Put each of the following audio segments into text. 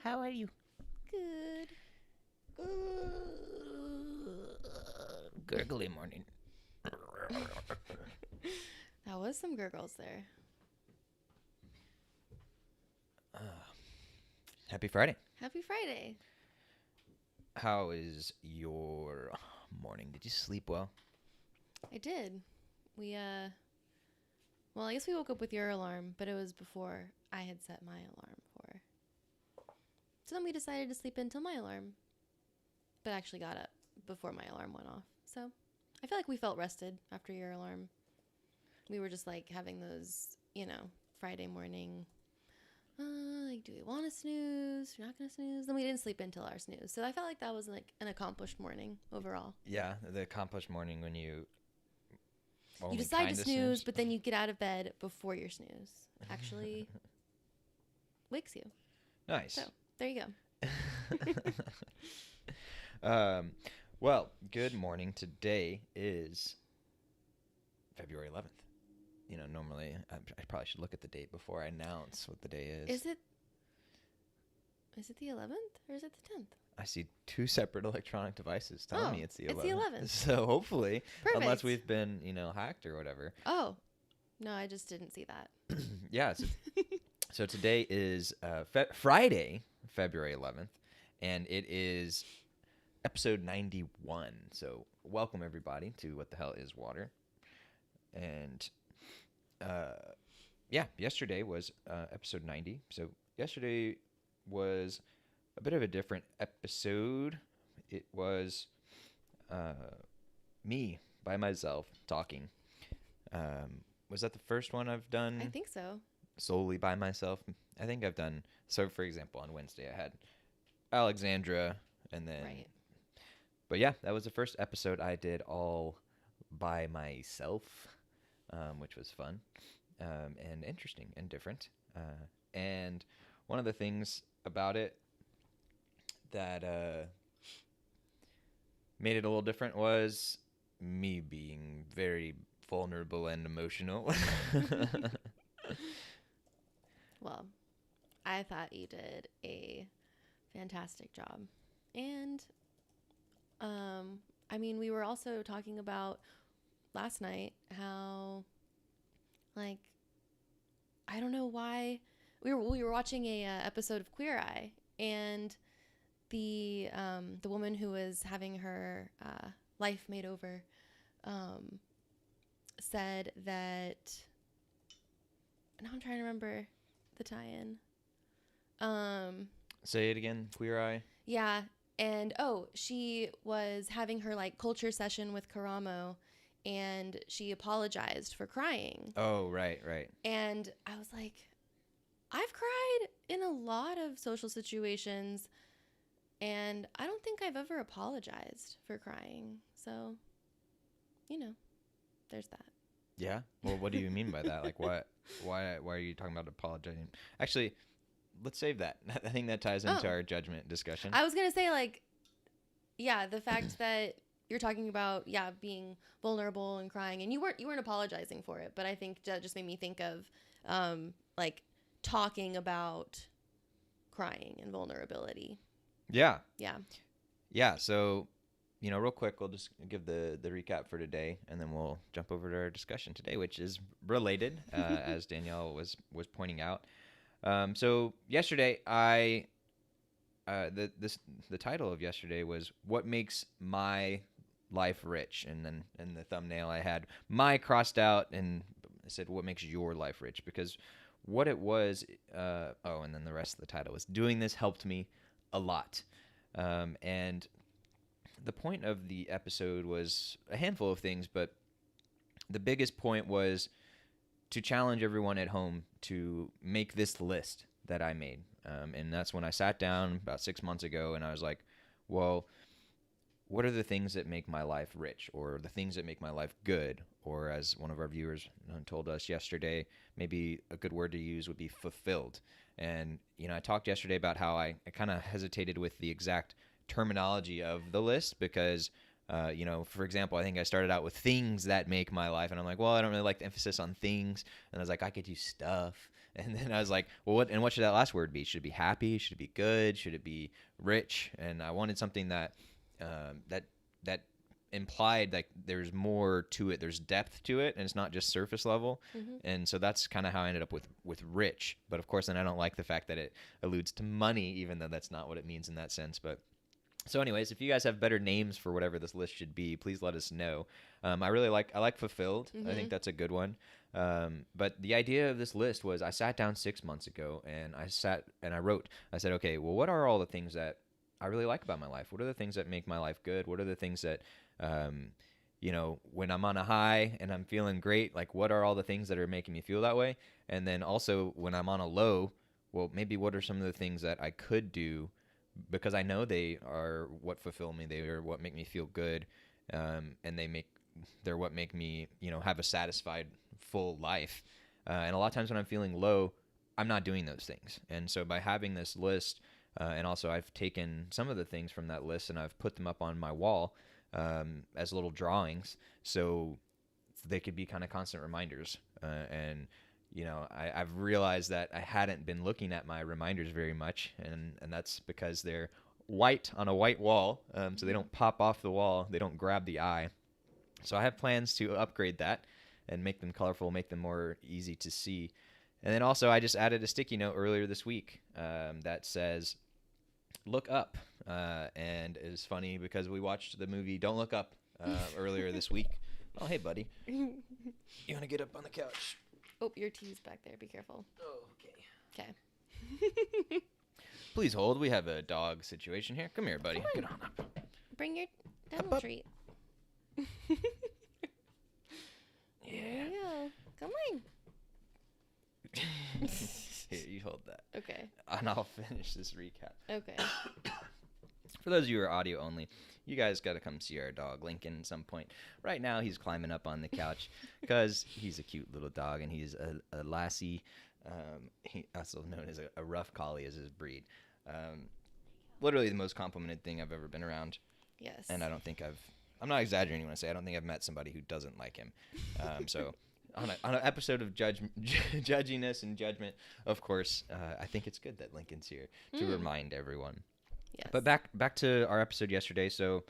How are you? Good. Gurgly morning. That was some gurgles there. Happy Friday. Happy Friday. How is your morning? Did you sleep well? I did. Well, I guess we woke up with your alarm, but it was before I had set my alarm for. So then we decided to sleep until my alarm, but actually got up before my alarm went off. So I feel like we felt rested after your alarm. We were just like having those, Friday morning, like, do we want to snooze? We're not going to snooze. Then we didn't sleep until our snooze. So I felt like that was like an accomplished morning overall. Yeah, the accomplished morning when you You decide to snooze, but then you get out of bed before your snooze actually wakes you. Nice. So there you go. Well, good morning. Today is February 11th. Normally I probably should look at the date before I announce what the day is. Is it the 11th or is it the 10th? I see two separate electronic devices telling me it's the 11th. It's the 11th. So hopefully, Perfect. unless we've been, hacked or whatever. Oh, no, I just didn't see that. Yeah. So today is Friday, February 11th, and it is episode 91. So welcome everybody to What the Hell is Water. And yesterday was episode 90. So yesterday was a bit of a different episode. It was me by myself talking. Was that the first one I've done? I think so. Solely by myself. I think I've done. So, for example, on Wednesday I had Alexandra, and then. Right. But yeah, that was the first episode I did all by myself, which was fun and interesting and different. And one of the things about it that made it a little different was me being very vulnerable and emotional. Well, I thought you did a fantastic job. And, we were also talking about last night how, like, I don't know why we were watching a episode of Queer Eye, and the woman who was having her life made over said that. Now I'm trying to remember the tie-in. Say it again, Queer Eye. Yeah, and she was having her like culture session with Karamo, and she apologized for crying. Oh, right. And I was like, I've cried in a lot of social situations, and I don't think I've ever apologized for crying. So, there's that. Yeah? Well, what do you mean by that? Like, what? Why are you talking about apologizing? Actually, let's save that. I think that ties into our judgment discussion. I was going to say, like, yeah, the fact that you're talking about, being vulnerable and crying, and you weren't apologizing for it, but I think that just made me think of, like, talking about crying and vulnerability. Yeah. Yeah. Yeah, so, real quick, we'll just give the recap for today, and then we'll jump over to our discussion today, which is related, as Danielle was pointing out. So yesterday, the title of yesterday was "What Makes My Life Rich," and then in the thumbnail I had "my" crossed out, and I said "What makes your life rich?" Because what it was, and then the rest of the title was "Doing this helped me a lot," and the point of the episode was a handful of things, but the biggest point was to challenge everyone at home to make this list that I made. And that's when I sat down about 6 months ago and I was like, well, what are the things that make my life rich, or the things that make my life good? Or as one of our viewers told us yesterday, maybe a good word to use would be fulfilled. And, I talked yesterday about how I kind of hesitated with the exact terminology of the list because, for example, I think I started out with things that make my life, and I'm like, well, I don't really like the emphasis on things, and I was like, I could use stuff, And then I was like, well, what should that last word be? Should it be happy? Should it be good? Should it be rich? And I wanted something that that implied like there's more to it. There's depth to it, and it's not just surface level. And so that's kind of how I ended up with rich. But of course, then I don't like the fact that it alludes to money, even though that's not what it means in that sense. But so anyways, if you guys have better names for whatever this list should be, please let us know. I like fulfilled. I think that's a good one. But the idea of this list was I sat down 6 months ago and I wrote, I said, okay, well, what are all the things that I really like about my life? What are the things that make my life good? What are the things that, when I'm on a high and I'm feeling great, like what are all the things that are making me feel that way? And then also when I'm on a low, well, maybe what are some of the things that I could do, because I know they are what fulfill me. They are what make me feel good. And they're what make me, have a satisfied, full life. And a lot of times when I'm feeling low, I'm not doing those things. And so by having this list, and also I've taken some of the things from that list and I've put them up on my wall as little drawings, so they could be kind of constant reminders. I've realized that I hadn't been looking at my reminders very much, and that's because they're white on a white wall, so they don't pop off the wall, they don't grab the eye. So I have plans to upgrade that and make them colorful, make them more easy to see. And then also I just added a sticky note earlier this week that says, look up. And it's funny because we watched the movie Don't Look Up earlier this week. Oh, hey, buddy. You want to get up on the couch? Oh, your tea's back there. Be careful. Oh, okay. Okay. Please hold. We have a dog situation here. Come here, buddy. Get on up. Bring your dental up. treat. Yeah. There you go. Come on. Here, you hold that. Okay. And I'll finish this recap. Okay. For those of you who are audio only, you guys got to come see our dog, Lincoln, at some point. Right now, he's climbing up on the couch because he's a cute little dog, and he's a lassie. He also known as a rough collie as his breed. Literally the most complimented thing I've ever been around. Yes. And I'm not exaggerating when I say I don't think I've met somebody who doesn't like him. So on an episode of Judginess and Judgment, of course, I think it's good that Lincoln's here to remind everyone. Yes. But back to our episode yesterday. So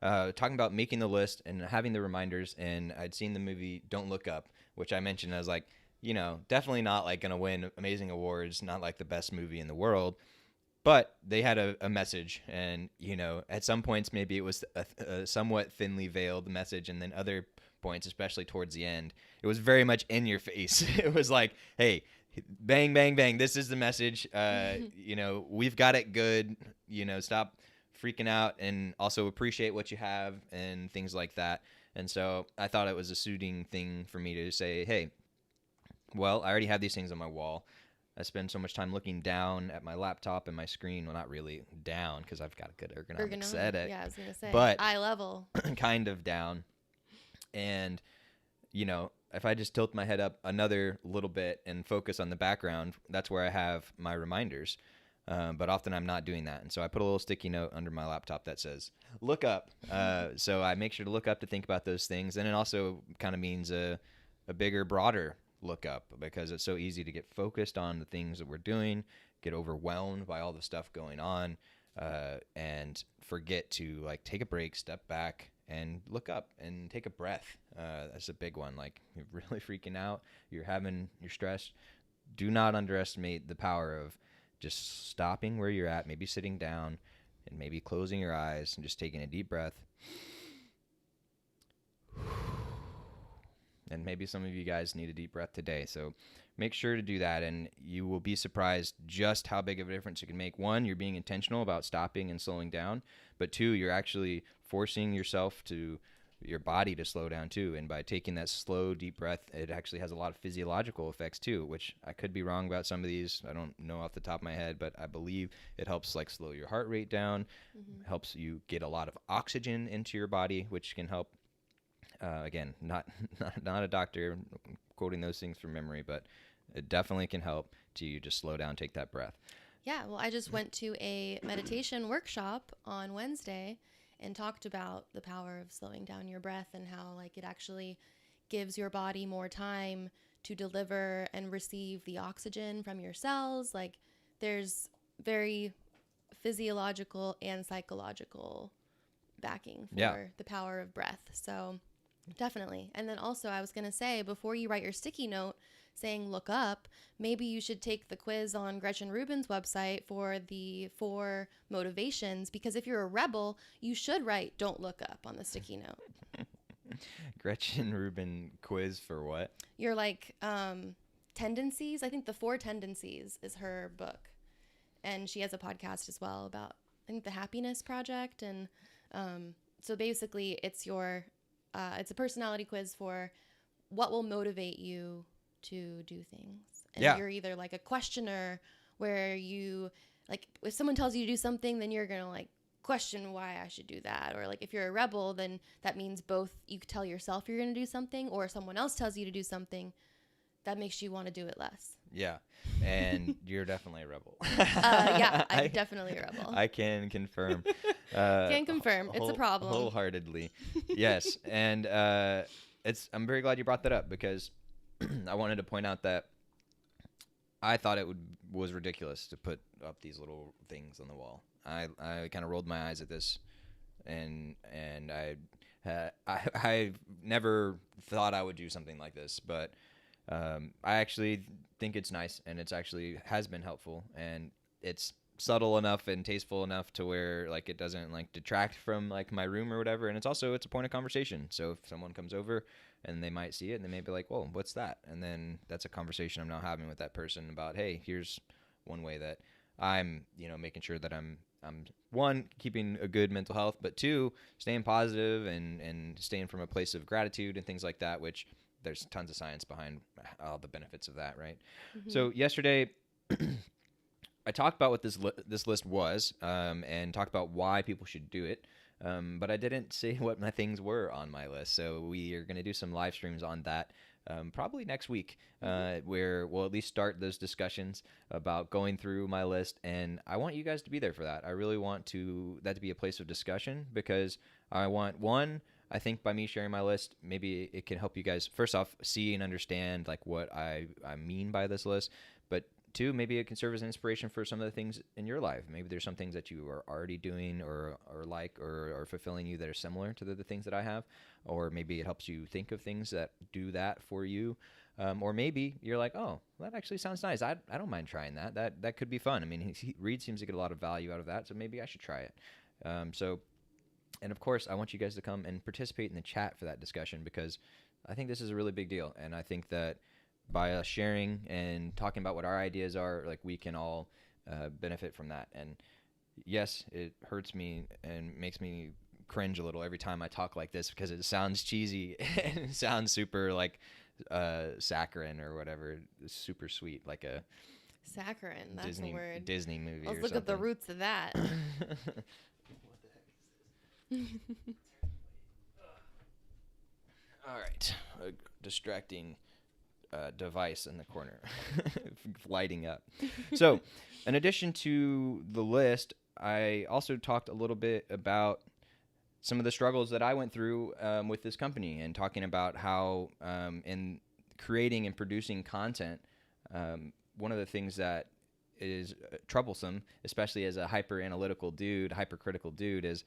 talking about making the list and having the reminders, and I'd seen the movie Don't Look Up, which I mentioned as like, definitely not like going to win amazing awards, not like the best movie in the world. But they had a message, and, at some points maybe it was a somewhat thinly veiled message, and then other points, especially towards the end, it was very much in your face. It was like, hey, bang, bang, bang, this is the message. We've got it good. Stop freaking out, and also appreciate what you have and things like that. And so I thought it was a soothing thing for me to say, hey, well, I already have these things on my wall. I spend so much time looking down at my laptop and my screen. Well, not really down because I've got a good ergonomics at it. Yeah, I was going to say. But eye level. kind of down. And, if I just tilt my head up another little bit and focus on the background, that's where I have my reminders. But often I'm not doing that. And so I put a little sticky note under my laptop that says, look up. So I make sure to look up to think about those things. And it also kind of means a bigger, broader look up, because it's so easy to get focused on the things that we're doing, get overwhelmed by all the stuff going on, and forget to like take a break, step back, and look up and take a breath. That's a big one. Like, you're really freaking out, you're stressed. Do not underestimate the power of just stopping where you're at, maybe sitting down and maybe closing your eyes and just taking a deep breath. And maybe some of you guys need a deep breath today. So make sure to do that, and you will be surprised just how big of a difference it can make. One, you're being intentional about stopping and slowing down. But two, you're actually forcing your body to slow down too. And by taking that slow, deep breath, it actually has a lot of physiological effects too, which I could be wrong about some of these. I don't know off the top of my head, but I believe it helps like slow your heart rate down, helps you get a lot of oxygen into your body, which can help. Again, not a doctor quoting those things from memory, but it definitely can help to just slow down, take that breath. Yeah, well, I just went to a meditation workshop on Wednesday and talked about the power of slowing down your breath and how like it actually gives your body more time to deliver and receive the oxygen from your cells. Like there's very physiological and psychological backing for the power of breath. So definitely. And then also I was going to say, before you write your sticky note saying look up, maybe you should take the quiz on Gretchen Rubin's website for the 4 motivations, because if you're a rebel, you should write don't look up on the sticky note. Gretchen Rubin quiz for what? Your like tendencies. I think the 4 tendencies is her book. And she has a podcast as well about, I think, the Happiness Project. And so basically it's it's a personality quiz for what will motivate you to do things. And you're either like a questioner, where you, like, if someone tells you to do something, then you're going to like question why I should do that. Or like if you're a rebel, then that means both you tell yourself you're going to do something, or someone else tells you to do something that makes you want to do it less. Yeah. And you're definitely a rebel. Yeah, I'm definitely a rebel. I can confirm. Can confirm. It's a problem. Wholeheartedly. Yes. And I'm very glad you brought that up, because I wanted to point out that I thought it was ridiculous to put up these little things on the wall. I kind of rolled my eyes at this, and I never thought I would do something like this, but I actually think it's nice, and it's actually has been helpful, and it's subtle enough and tasteful enough to where like it doesn't like detract from like my room or whatever. And it's a point of conversation. So if someone comes over and they might see it and they may be like, whoa, what's that? And then that's a conversation I'm now having with that person about, hey, here's one way that I'm, making sure that I'm one, keeping a good mental health, but 2, staying positive and staying from a place of gratitude and things like that, which there's tons of science behind all the benefits of that, right? Mm-hmm. So yesterday I talked about what this list was, and talked about why people should do it, but I didn't say what my things were on my list. So we are going to do some live streams on that probably next week, where we'll at least start those discussions about going through my list. And I want you guys to be there for that. I really want that to be a place of discussion, because I want, one, I think by me sharing my list, maybe it can help you guys, first off, see and understand like what I mean by this list. But 2, maybe it can serve as an inspiration for some of the things in your life. Maybe there's some things that you are already doing or are fulfilling you that are similar to the things that I have. Or maybe it helps you think of things that do that for you. Or maybe you're like, oh, that actually sounds nice. I don't mind trying that. That could be fun. I mean, Reed seems to get a lot of value out of that, so maybe I should try it. And of course, I want you guys to come and participate in the chat for that discussion, because I think this is a really big deal. And I think that by us sharing and talking about what our ideas are, like, we can all benefit from that. And yes, it hurts me and makes me cringe a little every time I talk like this, because it sounds cheesy and it sounds super like saccharine or whatever. It's super sweet, like a saccharine. That's Disney, a word. Disney movie. Let's or look something. at the roots of that. All right, a distracting device in the corner lighting up. So in addition to the list, I also talked a little bit about some of the struggles that I went through with this company, and talking about how in creating and producing content, one of the things that is troublesome, especially as a hypercritical dude, is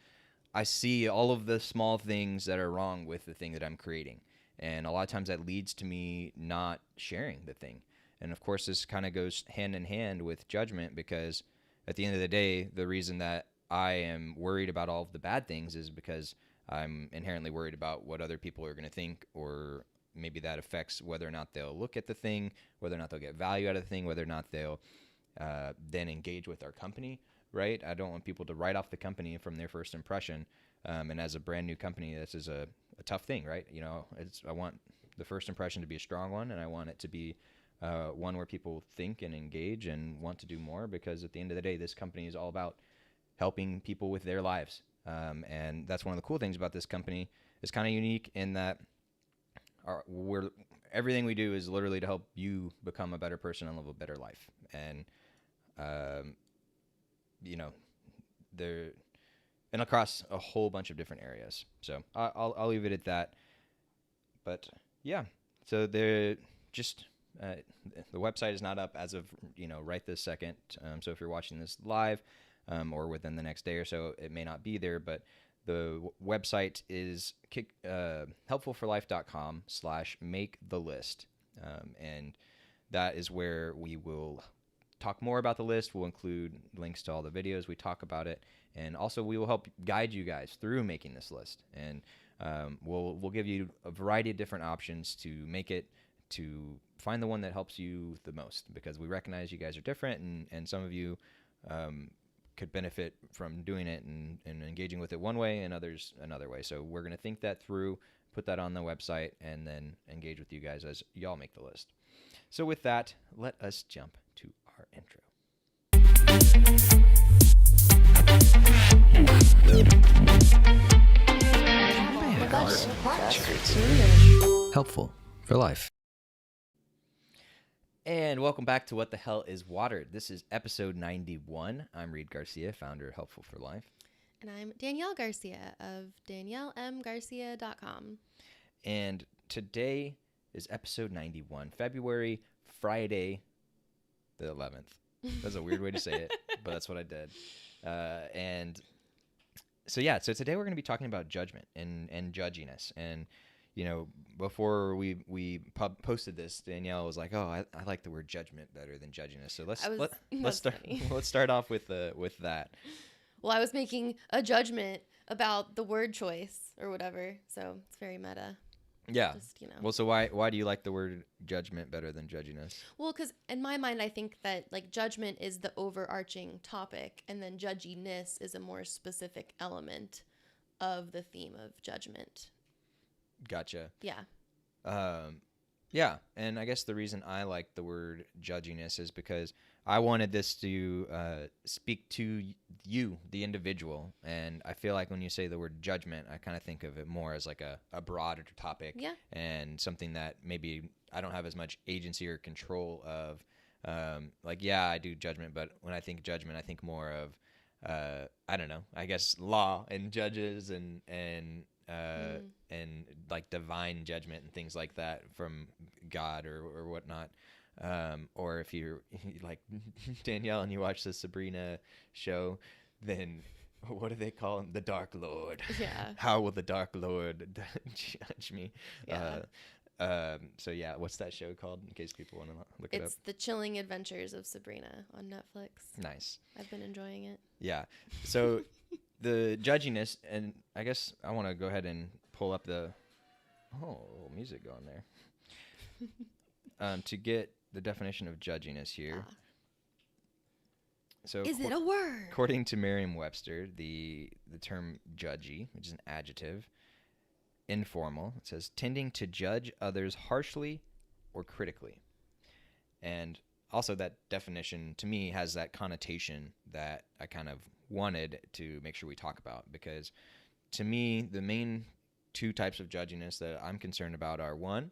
I see all of the small things that are wrong with the thing that I'm creating. And a lot of times that leads to me not sharing the thing. And of course, this kind of goes hand in hand with judgment, because at the end of the day, the reason that I am worried about all of the bad things is because I'm inherently worried about what other people are going to think, or maybe that affects whether or not they'll look at the thing, whether or not they'll get value out of the thing, whether or not they'll then engage with our company, right? I don't want people to write off the company from their first impression. And as a brand new company, this is a tough thing, right? I want the first impression to be a strong one, and I want it to be one where people think and engage and want to do more, because at the end of the day, this company is all about helping people with their lives. And that's one of the cool things about this company. It's kind of unique in that everything we do is literally to help you become a better person and live a better life. And, and across a whole bunch of different areas. So I'll leave it at that. But yeah, so just the website is not up as of right this second. So if you're watching this live or within the next day or so, it may not be there. But the website is helpfulforlife.com/make-the-list, and that is where we will talk more about the list. We'll include links to all the videos we talk about it, and also we will help guide you guys through making this list. And we'll give you a variety of different options to make it, to find the one that helps you the most, because we recognize you guys are different, and some of you could benefit from doing it and engaging with it one way, and others another way. So we're going to think that through, put that on the website, and then engage with you guys as y'all make the list. So with that, let us jump to our intro. Helpful for life. And welcome back to What the Hell is Water. This is episode 91. I'm Reed Garcia, founder of Helpful for Life. And I'm Danielle Garcia of DanielleMGarcia.com. And today is episode 91, Friday the 11th. That's a weird way to say it, but that's what I did. So today we're going to be talking about judgment and judginess. And before we posted this, Danielle was like, "Oh, I like the word judgment better than judginess." So let's start off with that. Well, I was making a judgment about the word choice or whatever, so it's very meta. Yeah. Well, so why do you like the word judgment better than judginess? Well, because in my mind, I think that like judgment is the overarching topic, and then judginess is a more specific element of the theme of judgment. Gotcha. Yeah. Yeah, and I guess the reason I like the word judginess is because I wanted this to speak to you, the individual, and I feel like when you say the word judgment, I kind of think of it more as like a broader topic, and something that maybe I don't have as much agency or control of. I do judgment, but when I think judgment, I think more of I don't know, I guess law and judges and like divine judgment and things like that from God or whatnot. Or if you're like Danielle and you watch the Sabrina show, then what do they call him? The Dark Lord. Yeah. How will the Dark Lord judge me? Yeah. What's that show called in case people want to look it up? It's The Chilling Adventures of Sabrina on Netflix. Nice. I've been enjoying it. Yeah. So the judginess, and I guess I want to go ahead and pull up the music going there to get the definition of judginess here. So is it a word? According to Merriam-Webster, the term judgy, which is an adjective, informal, it says tending to judge others harshly or critically. And also that definition to me has that connotation that I kind of wanted to make sure we talk about, because to me the main two types of judginess that I'm concerned about are, one,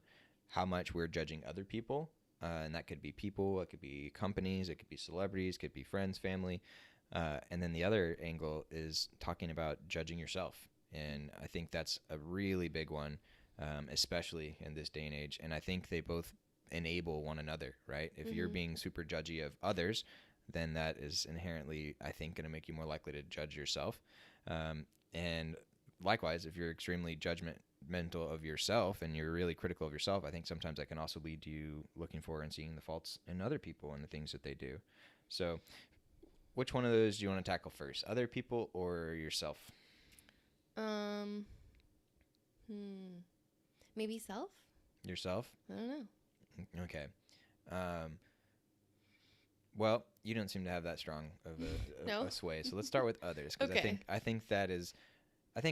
how much we're judging other people, and that could be people, it could be companies, it could be celebrities, it could be friends, family, and then the other angle is talking about judging yourself. And I think that's a really big one, especially in this day and age, and I think they both enable one another, right? If you're being super judgy of others, then that is inherently, I think, going to make you more likely to judge yourself. And likewise, if you're extremely judgmental of yourself and you're really critical of yourself, I think sometimes that can also lead to you looking for and seeing the faults in other people and the things that they do. So which one of those do you want to tackle first? Other people or yourself? Maybe self? Yourself? I don't know. Okay. Well, you don't seem to have that strong of a sway. So let's start with others, because Okay. I think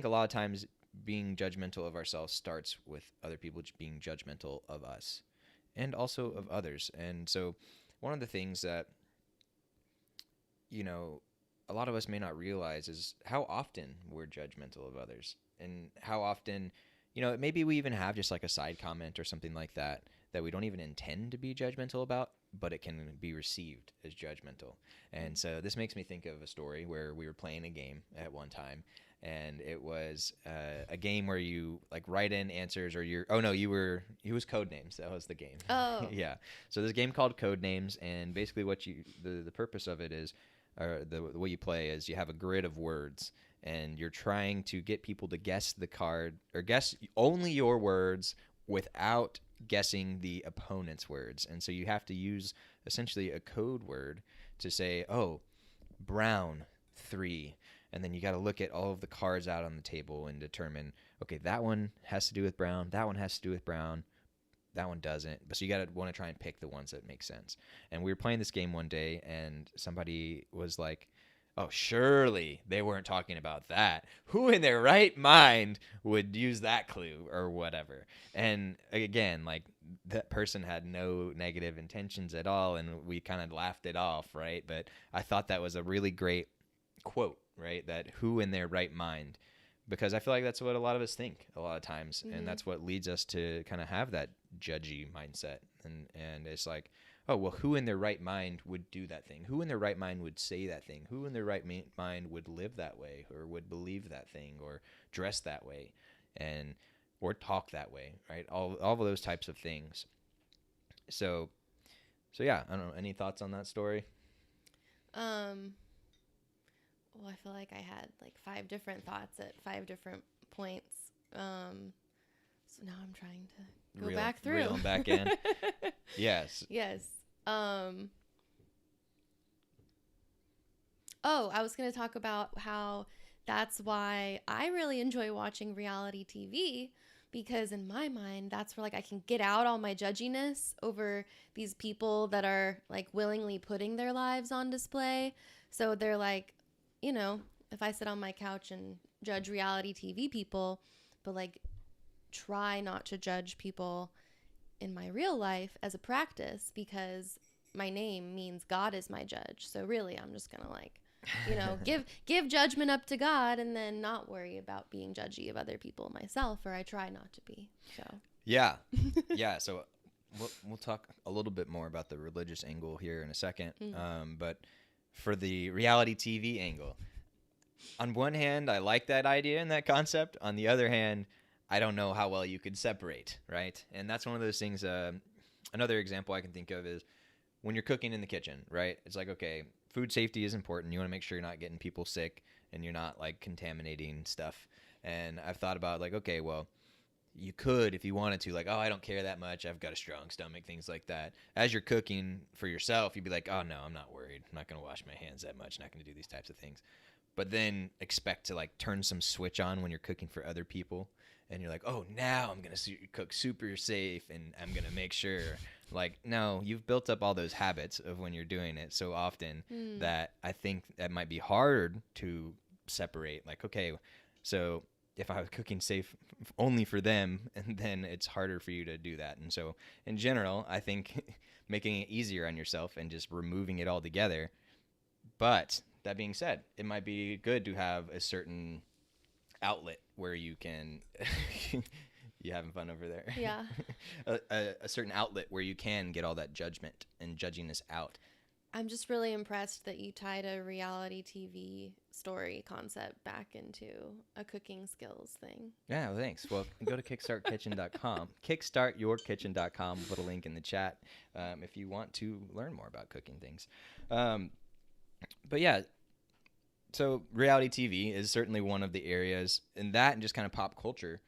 a lot of times being judgmental of ourselves starts with other people being judgmental of us and also of others. And so one of the things that a lot of us may not realize is how often we're judgmental of others, and how often maybe we even have just like a side comment or something like that that we don't even intend to be judgmental about, but it can be received as judgmental. And so this makes me think of a story where we were playing a game at one time, and it was a game where you like write in answers, or it was code names. That was the game. Oh. Yeah. So this game called Code Names, and basically the purpose of it is, or the way you play is, you have a grid of words, and you're trying to get people to guess the card, or guess only your words without guessing the opponent's words. And so you have to use essentially a code word to say, oh, brown 3. And then you got to look at all of the cards out on the table and determine, okay, that one has to do with brown, that one has to do with brown, that one doesn't. So you got to want to try and pick the ones that make sense. And we were playing this game one day, and somebody was like, oh, surely they weren't talking about that. Who in their right mind would use that clue or whatever? And again, like, that person had no negative intentions at all, and we kind of laughed it off, right? But I thought that was a really great quote, right? That who in their right mind? Because I feel like that's what a lot of us think a lot of times, and that's what leads us to kind of have that judgy mindset. And it's like, oh, well, who in their right mind would do that thing? Who in their right mind would say that thing? Who in their right mind would live that way, or would believe that thing, or dress that way, and or talk that way, right? All of those types of things. So yeah, I don't know. Any thoughts on that story? Well, I feel like I had like 5 different thoughts at 5 different points. So now I'm trying to go back through. Reel them back in. Yes. Yes. Oh, I was going to talk about how that's why I really enjoy watching reality TV, because in my mind, that's where like I can get out all my judginess over these people that are like willingly putting their lives on display. So they're like, you know, if I sit on my couch and judge reality TV people, but like try not to judge people in my real life as a practice, because my name means God is my judge. So really, I'm just going to like, you know, give judgment up to God, and then not worry about being judgy of other people myself, or I try not to be. So yeah. So we'll talk a little bit more about the religious angle here in a second. But for the reality TV angle, on one hand, I like that idea and that concept. On the other hand, I don't know how well you could separate, right? And that's one of those things. Another example I can think of is when you're cooking in the kitchen, right? It's like, okay, food safety is important. You want to make sure you're not getting people sick and you're not like contaminating stuff. And I've thought about like, okay, well, you could, if you wanted to, like, oh, I don't care that much, I've got a strong stomach, things like that. As you're cooking for yourself, you'd be like, oh, no, I'm not worried. I'm not going to wash my hands that much. Not going to do these types of things. But then expect to, like, turn some switch on when you're cooking for other people. And you're like, oh, now I'm going to cook super safe, and I'm going to make sure. Like, no, you've built up all those habits of when you're doing it so often that I think that might be hard to separate. Like, okay, so if I was cooking safe only for them, and then it's harder for you to do that. And so in general, I think making it easier on yourself and just removing it all together. But that being said, it might be good to have a certain outlet where you can you having fun over there? Yeah. a certain outlet where you can get all that judgment and judginess out. I'm just really impressed that you tied a reality TV story concept back into a cooking skills thing. Yeah, well, thanks. Well, go to kickstartkitchen.com. Kickstartyourkitchen.com. We'll put a link in the chat if you want to learn more about cooking things. But yeah, so reality TV is certainly one of the areas, and that and just kind of pop culture,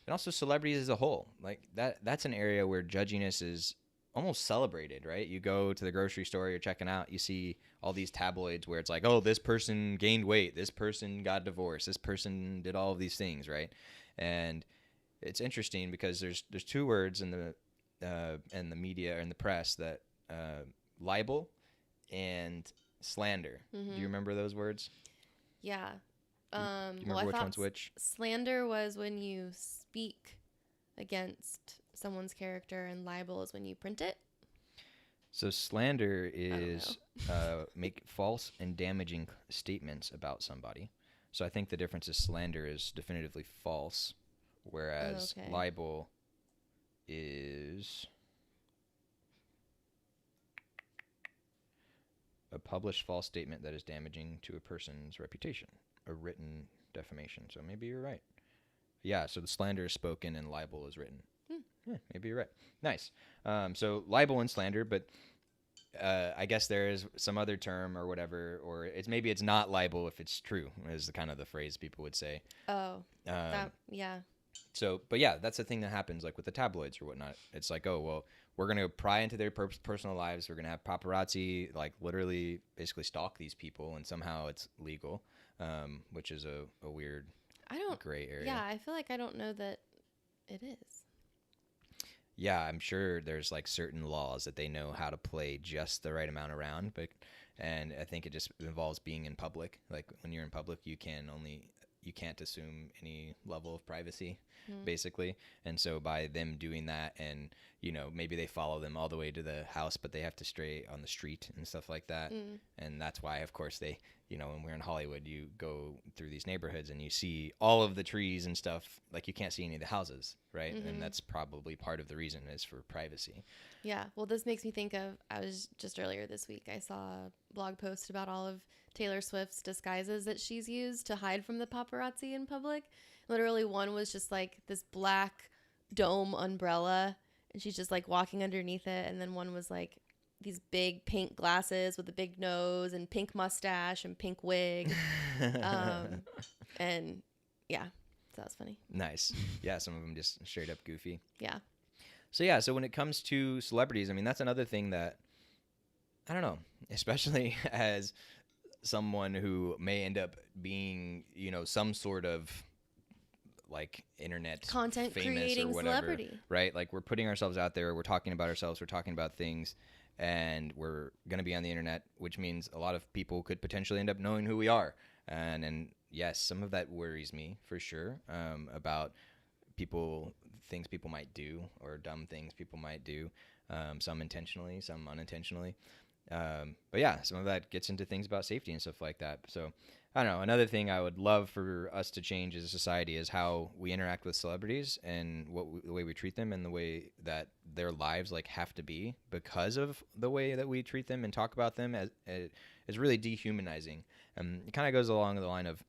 and also celebrities as a whole. Like that's an area where judginess is almost celebrated, right? You go to the grocery store, you're checking out, you see all these tabloids where it's like, oh, this person gained weight, this person got divorced, this person did all of these things, right? And it's interesting because there's 2 words in the media or in the press that libel and slander. Mm-hmm. Do you remember those words? Yeah. Do you remember which one's which? Slander was when you speak against someone's character, and libel is when you print it. So slander is make false and damaging statements about somebody. So I think the difference is slander is definitively false, whereas libel is a published false statement that is damaging to a person's reputation, a written defamation. So maybe you're right. Yeah, so the slander is spoken and libel is written. Yeah, maybe you're right. Nice. So libel and slander, but I guess there is some other term or whatever, or maybe it's not libel if it's true, is the kind of the phrase people would say. Oh, yeah. So, but yeah, that's the thing that happens, like with the tabloids or whatnot. It's like, oh, well, we're going to pry into their personal lives. We're going to have paparazzi, like literally basically stalk these people, and somehow it's legal, which is a weird gray area. Yeah, I feel like I don't know that it is. Yeah, I'm sure there's like certain laws that they know how to play just the right amount around, and I think it just involves being in public. Like when you're in public, you can't assume any level of privacy, basically. And so by them doing that, and maybe they follow them all the way to the house, but they have to stray on the street and stuff like that. And that's why, of course, they, when we're in Hollywood, you go through these neighborhoods and you see all of the trees and stuff, like you can't see any of the houses, right? And that's probably part of the reason is for privacy. Yeah. Well, this makes me think of, I was just earlier this week, I saw a blog post about all of Taylor Swift's disguises that she's used to hide from the paparazzi in public. Literally, one was just like this black dome umbrella, and she's just like walking underneath it. And then one was like these big pink glasses with a big nose and pink mustache and pink wig. And yeah, so that was funny. Nice. Yeah, some of them just straight up goofy. Yeah. So yeah, so when it comes to celebrities, I mean, that's another thing that, I don't know, especially as someone who may end up being, some sort of like internet content famous creating or whatever, celebrity, right? Like we're putting ourselves out there, we're talking about ourselves, we're talking about things, and we're going to be on the internet, which means a lot of people could potentially end up knowing who we are. And yes, some of that worries me for sure, about things people might do, or dumb things people might do, some intentionally, some unintentionally. But yeah, some of that gets into things about safety and stuff like that. So I don't know. Another thing I would love for us to change as a society is how we interact with celebrities, and the way we treat them, and the way that their lives like have to be because of the way that we treat them and talk about them as is really dehumanizing. It kind of goes along the line of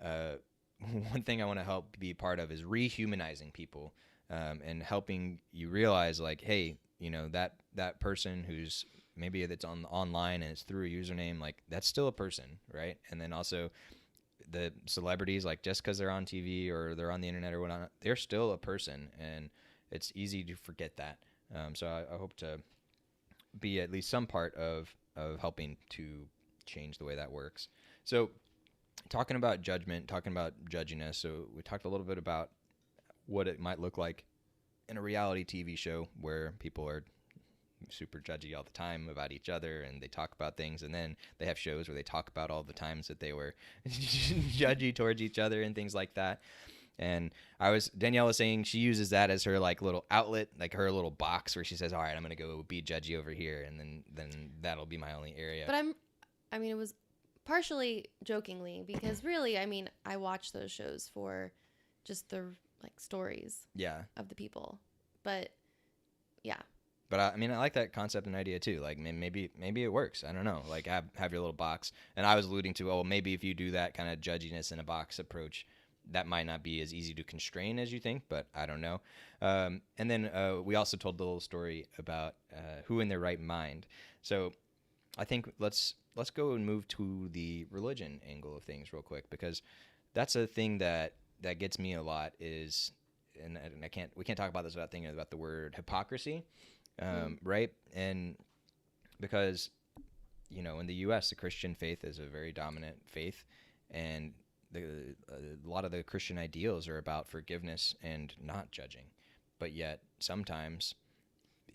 one thing I want to help be part of is rehumanizing people, and helping you realize like, hey, that person who's maybe that's online and it's through a username, like that's still a person, right? And then also the celebrities, like just because they're on TV or they're on the internet or whatnot, they're still a person, and it's easy to forget that. So I hope to be at least some part of helping to change the way that works. So talking about judgment, talking about judginess, so we talked a little bit about what it might look like in a reality TV show where people are super judgy all the time about each other, and they talk about things, and then they have shows where they talk about all the times that they were judgy towards each other and things like that. And Danielle was saying she uses that as her like little outlet, like her little box where she says, all right, I'm going to go be judgy over here, and then that'll be my only area. But it was partially jokingly, because really, I watch those shows for just the like stories of the people. But yeah. But I like that concept and idea too. Like maybe it works. I don't know. Like have your little box. And I was alluding to, maybe if you do that kind of judginess in a box approach, that might not be as easy to constrain as you think. But I don't know. And then we also told the little story about who in their right mind. So I think let's go and move to the religion angle of things real quick, because that's a thing that gets me a lot. Is and we can't talk about this without thinking about the word hypocrisy. Right? And because, in the U.S., the Christian faith is a very dominant faith, and a lot of the Christian ideals are about forgiveness and not judging. But yet, sometimes,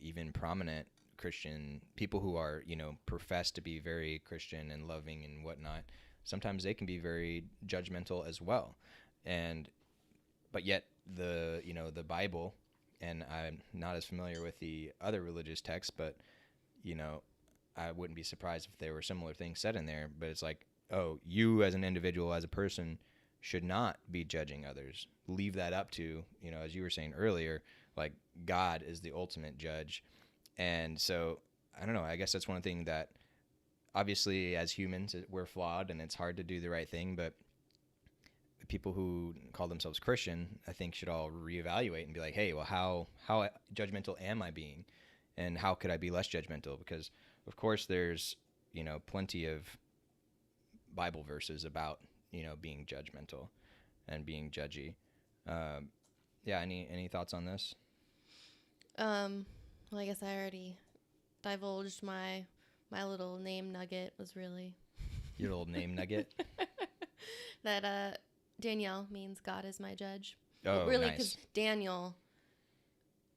even prominent Christian people who are, profess to be very Christian and loving and whatnot, sometimes they can be very judgmental as well. But yet, the Bible, and I'm not as familiar with the other religious texts, but, I wouldn't be surprised if there were similar things said in there. But it's like, you as an individual, as a person, should not be judging others. Leave that up to, as you were saying earlier, like God is the ultimate judge. And so, I don't know, I guess that's one thing that obviously as humans we're flawed and it's hard to do the right thing, but people who call themselves Christian, I think, should all reevaluate and be like, hey, well, how judgmental am I being, and how could I be less judgmental? Because of course there's plenty of Bible verses about being judgmental and being judgy. Yeah, any thoughts on this? Well, I guess I already divulged my little name nugget was really Your little name nugget. that Danielle means God is my judge. Oh, well, really, nice. because Daniel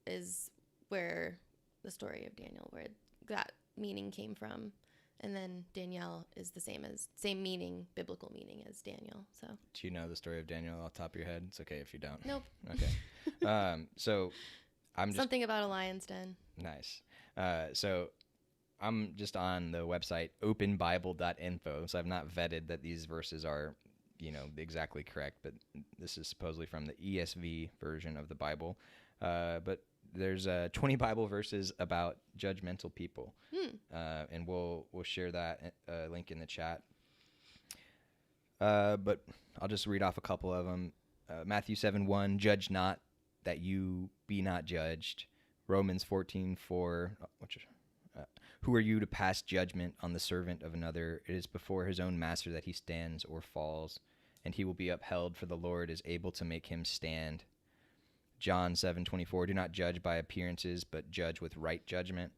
is where the story of Daniel, where that meaning came from, and then Danielle is the same meaning, biblical meaning as Daniel. So. Do you know the story of Daniel off the top of your head? It's okay if you don't. Nope. Okay. So I'm just something about a lion's den. Nice. So I'm just on the website openbible.info, so I've not vetted that these verses are, exactly correct, but this is supposedly from the ESV version of the Bible. But there's 20 Bible verses about judgmental people, and we'll share that link in the chat. But I'll just read off a couple of them. Matthew 7:1, judge not that you be not judged. Romans 14:4, who are you to pass judgment on the servant of another? It is before his own master that he stands or falls, and he will be upheld, for the Lord is able to make him stand. John 7:24, do not judge by appearances, but judge with right judgment.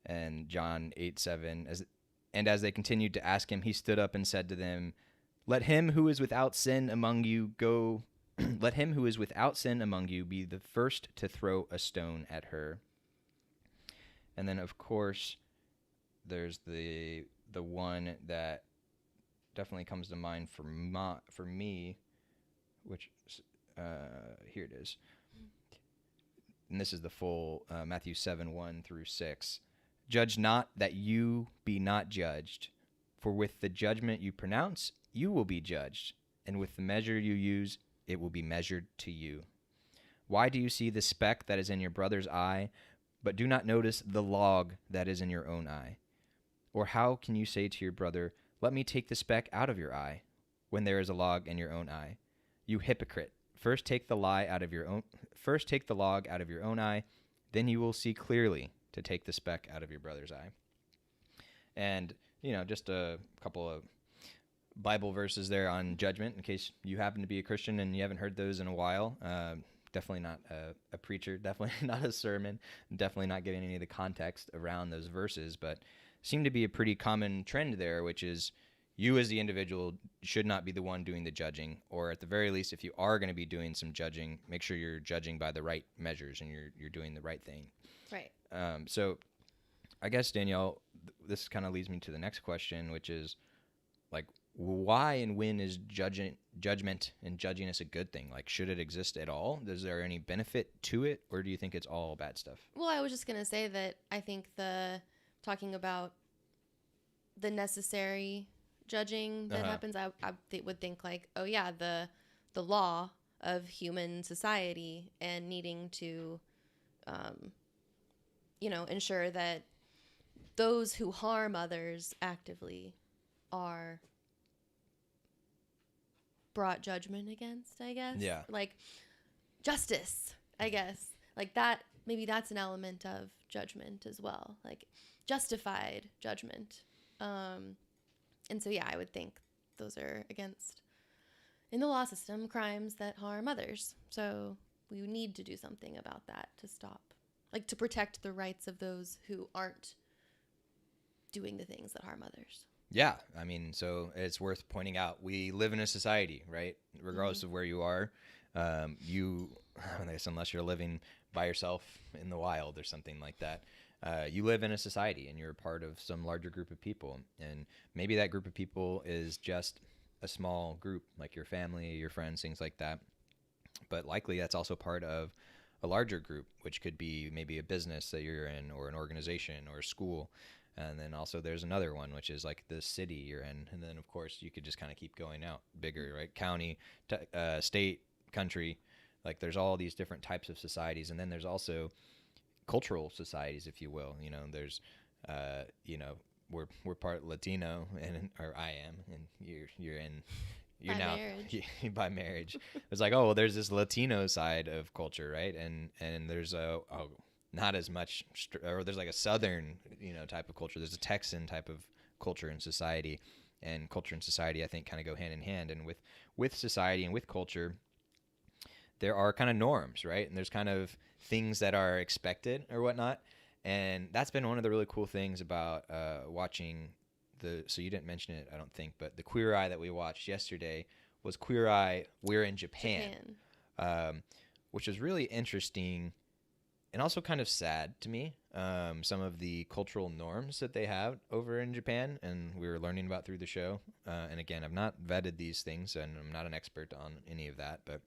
And John 8:7, as they continued to ask him, he stood up and said to them, let him who is without sin among you go... Let him who is without sin among you be the first to throw a stone at her. And then, of course, there's the one that definitely comes to mind for me, which here it is. And this is the full Matthew 7:1 through 6. Judge not that you be not judged, for with the judgment you pronounce, you will be judged, and with the measure you use, it will be measured to you. Why do you see the speck that is in your brother's eye, but do not notice the log that is in your own eye? Or how can you say to your brother, let me take the speck out of your eye, when there is a log in your own eye? You hypocrite, first take the log out of your own eye, then you will see clearly to take the speck out of your brother's eye. And, just a couple of Bible verses there on judgment, in case you happen to be a Christian and you haven't heard those in a while. Definitely not a preacher, definitely not a sermon, definitely not getting any of the context around those verses, but seem to be a pretty common trend there, which is you as the individual should not be the one doing the judging, or at the very least, if you are going to be doing some judging, make sure you're judging by the right measures and you're doing the right thing. Right. So I guess, Danielle, this kind of leads me to the next question, which is, like, why and when is judgment and judginess a good thing? Like, should it exist at all? Is there any benefit to it, or do you think it's all bad stuff? Well, I was just going to say that I think talking about the necessary judging that happens, I would think like, oh yeah, the law of human society and needing to, ensure that those who harm others actively are brought judgment against, I guess. Yeah. Like justice, I guess. Like that, maybe that's an element of judgment as well. Like justified judgment. And so, yeah, I would think those are against, in the law system, crimes that harm others. So we need to do something about that to stop, like to protect the rights of those who aren't doing the things that harm others. Yeah, I mean, so it's worth pointing out, we live in a society, right? Regardless of where you are, I guess unless you're living by yourself in the wild or something like that, you live in a society and you're a part of some larger group of people. And maybe that group of people is just a small group, like your family, your friends, things like that. But likely that's also part of a larger group, which could be maybe a business that you're in, or an organization, or a school. And then also there's another one, which is like the city you're in. And then, of course, you could just kind of keep going out bigger, right? County, state, country. Like there's all these different types of societies. And then there's also cultural societies, if you will. There's, we're part Latino, and or I am, and you're By now marriage. by marriage. It's like, oh, well, there's this Latino side of culture, right? And there's not as much, or there's like a Southern, type of culture. There's a Texan type of culture in society, and culture and society, I think, kind of go hand in hand. And with society and with culture, there are kind of norms, right? And there's kind of things that are expected or whatnot. And that's been one of the really cool things about watching so you didn't mention it, I don't think, but the Queer Eye that we watched yesterday was Queer Eye, We're in Japan. Which was really interesting and also kind of sad to me. Some of the cultural norms that they have over in Japan, and we were learning about through the show. And again, I've not vetted these things, and I'm not an expert on any of that, but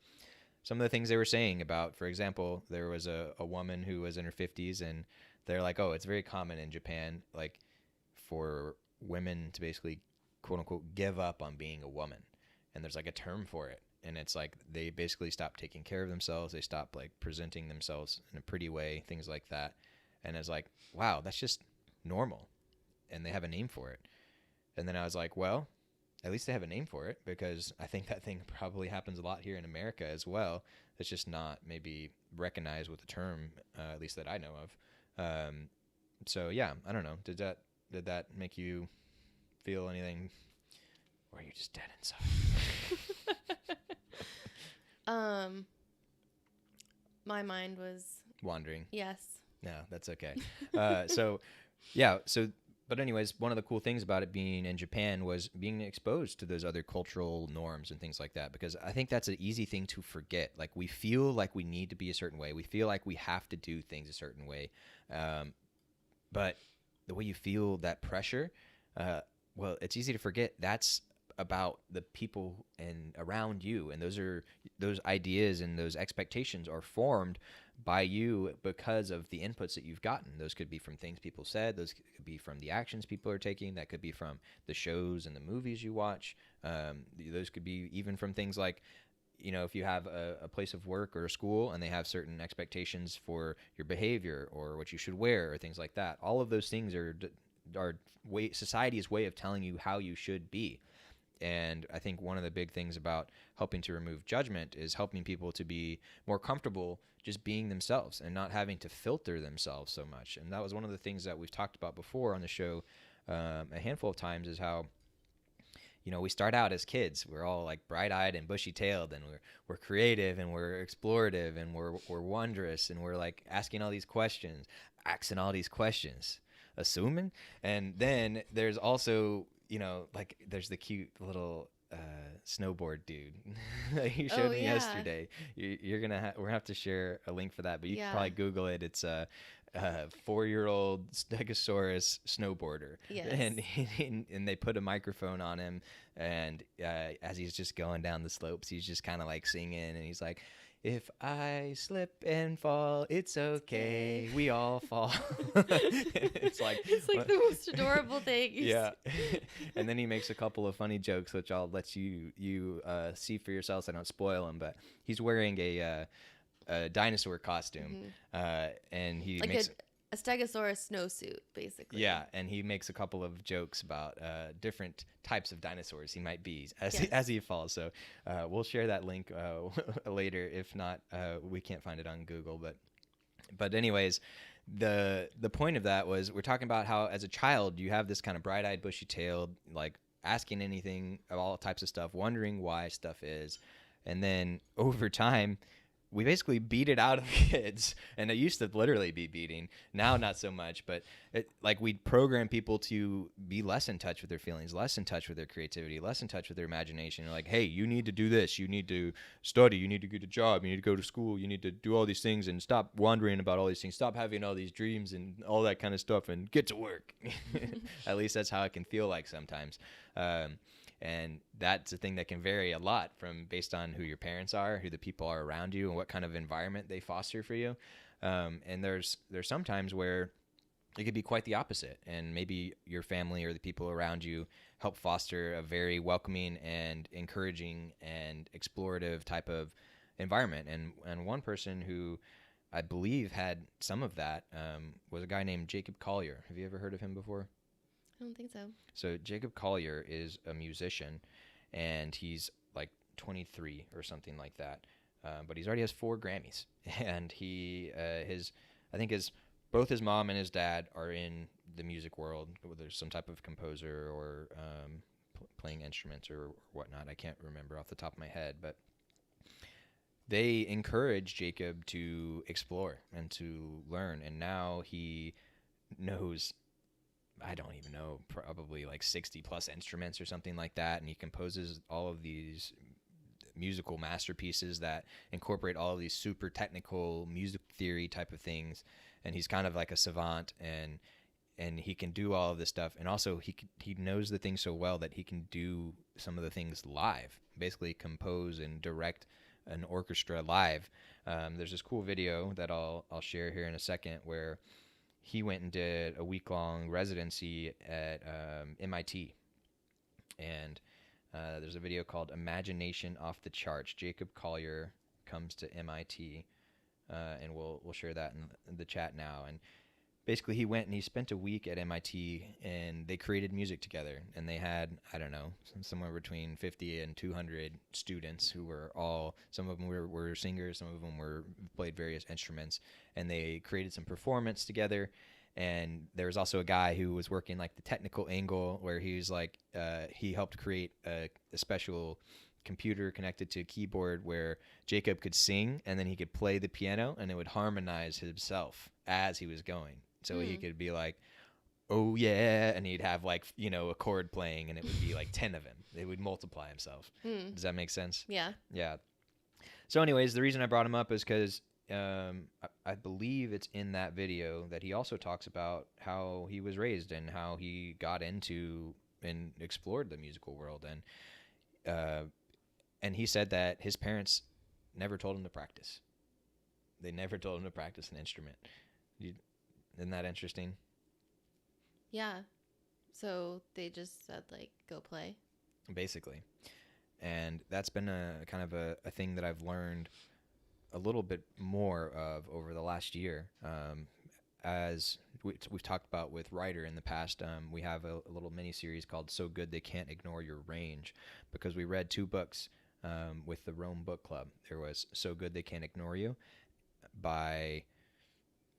some of the things they were saying about, for example, there was a woman who was in her 50s, and they're like, oh, it's very common in Japan, like, for women to basically, quote unquote, give up on being a woman. And there's like a term for it. And it's like they basically stop taking care of themselves. They stop like presenting themselves in a pretty way, things like that. And it's like, wow, that's just normal. And they have a name for it. And then I was like, well, at least they have a name for it, because I think that thing probably happens a lot here in America as well. It's just not maybe recognized with a term, at least that I know of. So yeah, I don't know. Did that make you feel anything, or are you just dead inside? My mind was wandering. Yes. No, that's okay. But anyways, one of the cool things about it being in Japan was being exposed to those other cultural norms and things like that, because I think that's an easy thing to forget. Like, we feel like we need to be a certain way. We feel like we have to do things a certain way. But the way you feel that pressure, well, it's easy to forget that's about the people and around you, and those ideas and those expectations are formed by you because of the inputs that you've gotten. Those could be from things people said, those could be from the actions people are taking, that could be from the shows and the movies you watch, those could be even from things like, if you have a place of work or a school and they have certain expectations for your behavior or what you should wear or things like that. All of those things are society's way of telling you how you should be. And I think one of the big things about helping to remove judgment is helping people to be more comfortable just being themselves and not having to filter themselves so much. And that was one of the things that we've talked about before on the show a handful of times, is how, we start out as kids. We're all like bright-eyed and bushy-tailed, and we're creative, and we're explorative, and we're wondrous, and we're like asking all these questions, assuming. And then there's also, like, there's the cute little snowboard dude that you showed me yesterday. We're gonna have to share a link for that, but you can probably Google it. It's a 4-year-old Stegosaurus snowboarder. Yes. And they put a microphone on him, and as he's just going down the slopes, he's just kind of like singing, and he's like, if I slip and fall, it's okay. We all fall. It's like the most adorable thing. Yeah. And then he makes a couple of funny jokes, which I'll let you see for yourselves. I don't spoil them, but he's wearing a dinosaur costume, and he like makes a Stegosaurus snowsuit, basically. Yeah, and he makes a couple of jokes about different types of dinosaurs he might be as he falls. So we'll share that link later. If not, we can't find it on Google. But anyways, the point of that was, we're talking about how as a child you have this kind of bright-eyed, bushy-tailed, like asking anything of all types of stuff, wondering why stuff is, and then over time we basically beat it out of kids. And it used to literally be beating. Now, not so much. But we'd program people to be less in touch with their feelings, less in touch with their creativity, less in touch with their imagination. Like, hey, you need to do this. You need to study. You need to get a job. You need to go to school. You need to do all these things and stop wondering about all these things. Stop having all these dreams and all that kind of stuff and get to work. At least that's how it can feel like sometimes. And that's a thing that can vary a lot based on who your parents are, who the people are around you, and what kind of environment they foster for you. And there's some times where it could be quite the opposite, and maybe your family or the people around you help foster a very welcoming and encouraging and explorative type of environment. And one person who I believe had some of that was a guy named Jacob Collier. Have you ever heard of him before? I don't think so. So Jacob Collier is a musician, and he's like 23 or something like that. But he's already has 4 Grammys, and I think both his mom and his dad are in the music world. There's some type of composer or playing instruments or whatnot. I can't remember off the top of my head, but they encourage Jacob to explore and to learn, and now he knows, I don't even know, probably like 60 plus instruments or something like that, and he composes all of these musical masterpieces that incorporate all of these super technical music theory type of things, and he's kind of like a savant, and he can do all of this stuff, and also he knows the things so well that he can do some of the things live, basically compose and direct an orchestra live. There's this cool video that I'll share here in a second where he went and did a week-long residency at MIT, and there's a video called Imagination Off the Charts. Jacob Collier comes to MIT, and we'll share that in the chat now. And basically he went and he spent a week at MIT, and they created music together. And they had, I don't know, somewhere between 50 and 200 students who were all, some of them were singers, some of them played various instruments. And they created some performance together. And there was also a guy who was working like the technical angle where he was like, he helped create a special computer connected to a keyboard where Jacob could sing and then he could play the piano and it would harmonize himself as he was going. So he could be like, oh yeah, and he'd have like, a chord playing, and it would be like 10 of him. It would multiply himself. Does that make sense? Yeah. Yeah. So anyways, the reason I brought him up is because I believe it's in that video that he also talks about how he was raised and how he got into and explored the musical world, and he said that his parents never told him to practice. They never told him to practice an instrument. Isn't that interesting? Yeah. So they just said, like, go play? Basically. And that's been a kind of a thing that I've learned a little bit more of over the last year. As we've talked about with Writer in the past, we have a little mini-series called So Good They Can't Ignore Your Range, because we read 2 books with the Rome Book Club. There was So Good They Can't Ignore You by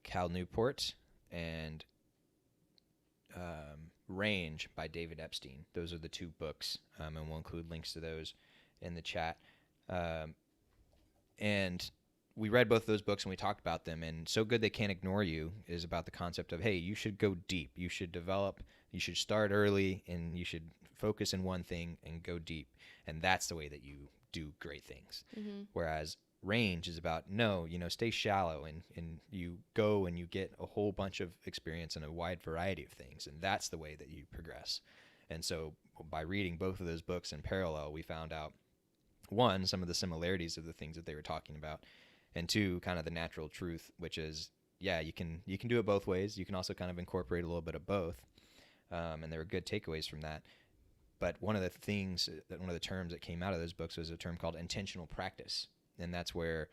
Cal Newport and Range by David Epstein. Those are the 2 books, and we'll include links to those in the chat. And we read both of those books and we talked about them. And So Good They Can't Ignore You is about the concept of, hey, you should go deep. You should develop. You should start early, and you should focus in one thing and go deep. And that's the way that you do great things. Mm-hmm. Whereas Range is about, no, stay shallow, and you go and you get a whole bunch of experience in a wide variety of things. And that's the way that you progress. And so by reading both of those books in parallel, we found out, 1, some of the similarities of the things that they were talking about, and 2, kind of the natural truth, which is, yeah, you can do it both ways. You can also kind of incorporate a little bit of both. And there were good takeaways from that. But one of the terms that came out of those books was a term called intentional practice. And that's where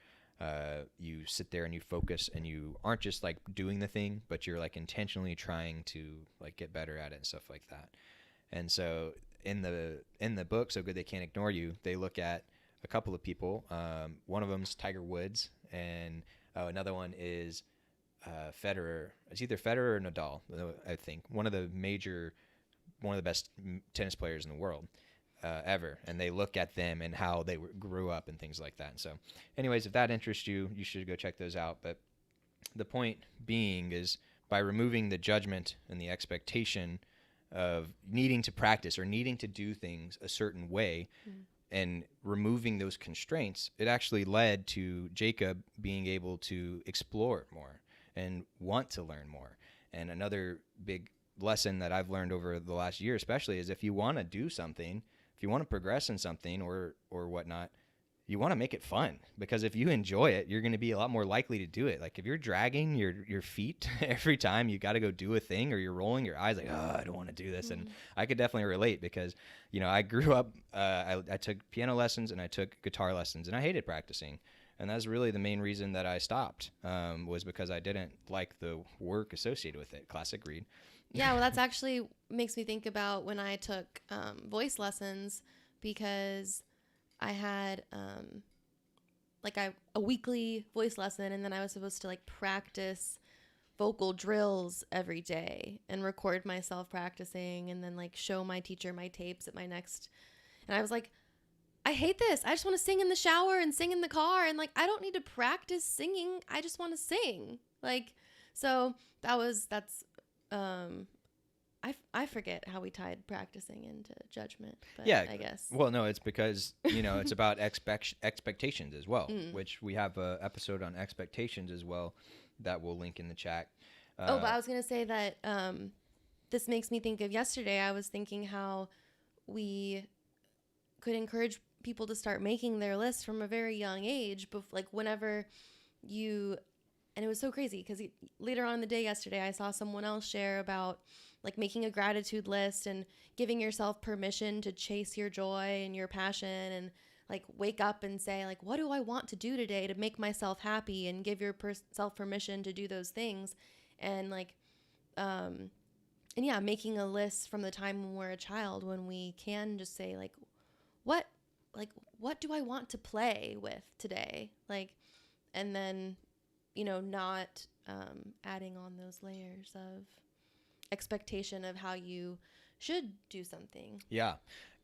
you sit there and you focus, and you aren't just like doing the thing, but you're like intentionally trying to like get better at it and stuff like that. And so in the book, So Good They Can't Ignore You, they look at a couple of people. One of them's Tiger Woods, and another one is Federer. It's either Federer or Nadal, I think. One of the best tennis players in the world ever. And they look at them and how they grew up and things like that. And so anyways, if that interests you, you should go check those out. But the point being is, by removing the judgment and the expectation of needing to practice or needing to do things a certain way, and removing those constraints, it actually led to Jacob being able to explore more and want to learn more. And another big lesson that I've learned over the last year especially is, if you want to do something, if you want to progress in something or whatnot, you want to make it fun, because if you enjoy it, you're going to be a lot more likely to do it. Like if you're dragging your feet every time you got to go do a thing, or you're rolling your eyes like, oh, I don't want to do this. And I could definitely relate, because, I grew up, I took piano lessons and I took guitar lessons, and I hated practicing. And that's really the main reason that I stopped, was because I didn't like the work associated with it. Classic read. Yeah, well, that's actually makes me think about when I took voice lessons, because I had a weekly voice lesson, and then I was supposed to like practice vocal drills every day and record myself practicing, and then like show my teacher my tapes at my next. And I was like, I hate this. I just want to sing in the shower and sing in the car, and like I don't need to practice singing. I just want to sing. Like, so that's um I forget how we tied practicing into judgment, but Yeah. I guess. Well, no, it's because, it's about expectations as well, Mm. which we have a episode on expectations as well that we'll link in the chat. But I was going to say that this makes me think of yesterday. I was thinking how we could encourage people to start making their lists from a very young age, like whenever you. And it was so crazy because later on in the day yesterday, I saw someone else share about like making a gratitude list and giving yourself permission to chase your joy and your passion, and like wake up and say like, what do I want to do today to make myself happy, and give yourself permission to do those things. And like, and yeah, making a list from the time when we're a child, when we can just say like, what what do I want to play with today? Like, and then, not adding on those layers of expectation of how you should do something. Yeah.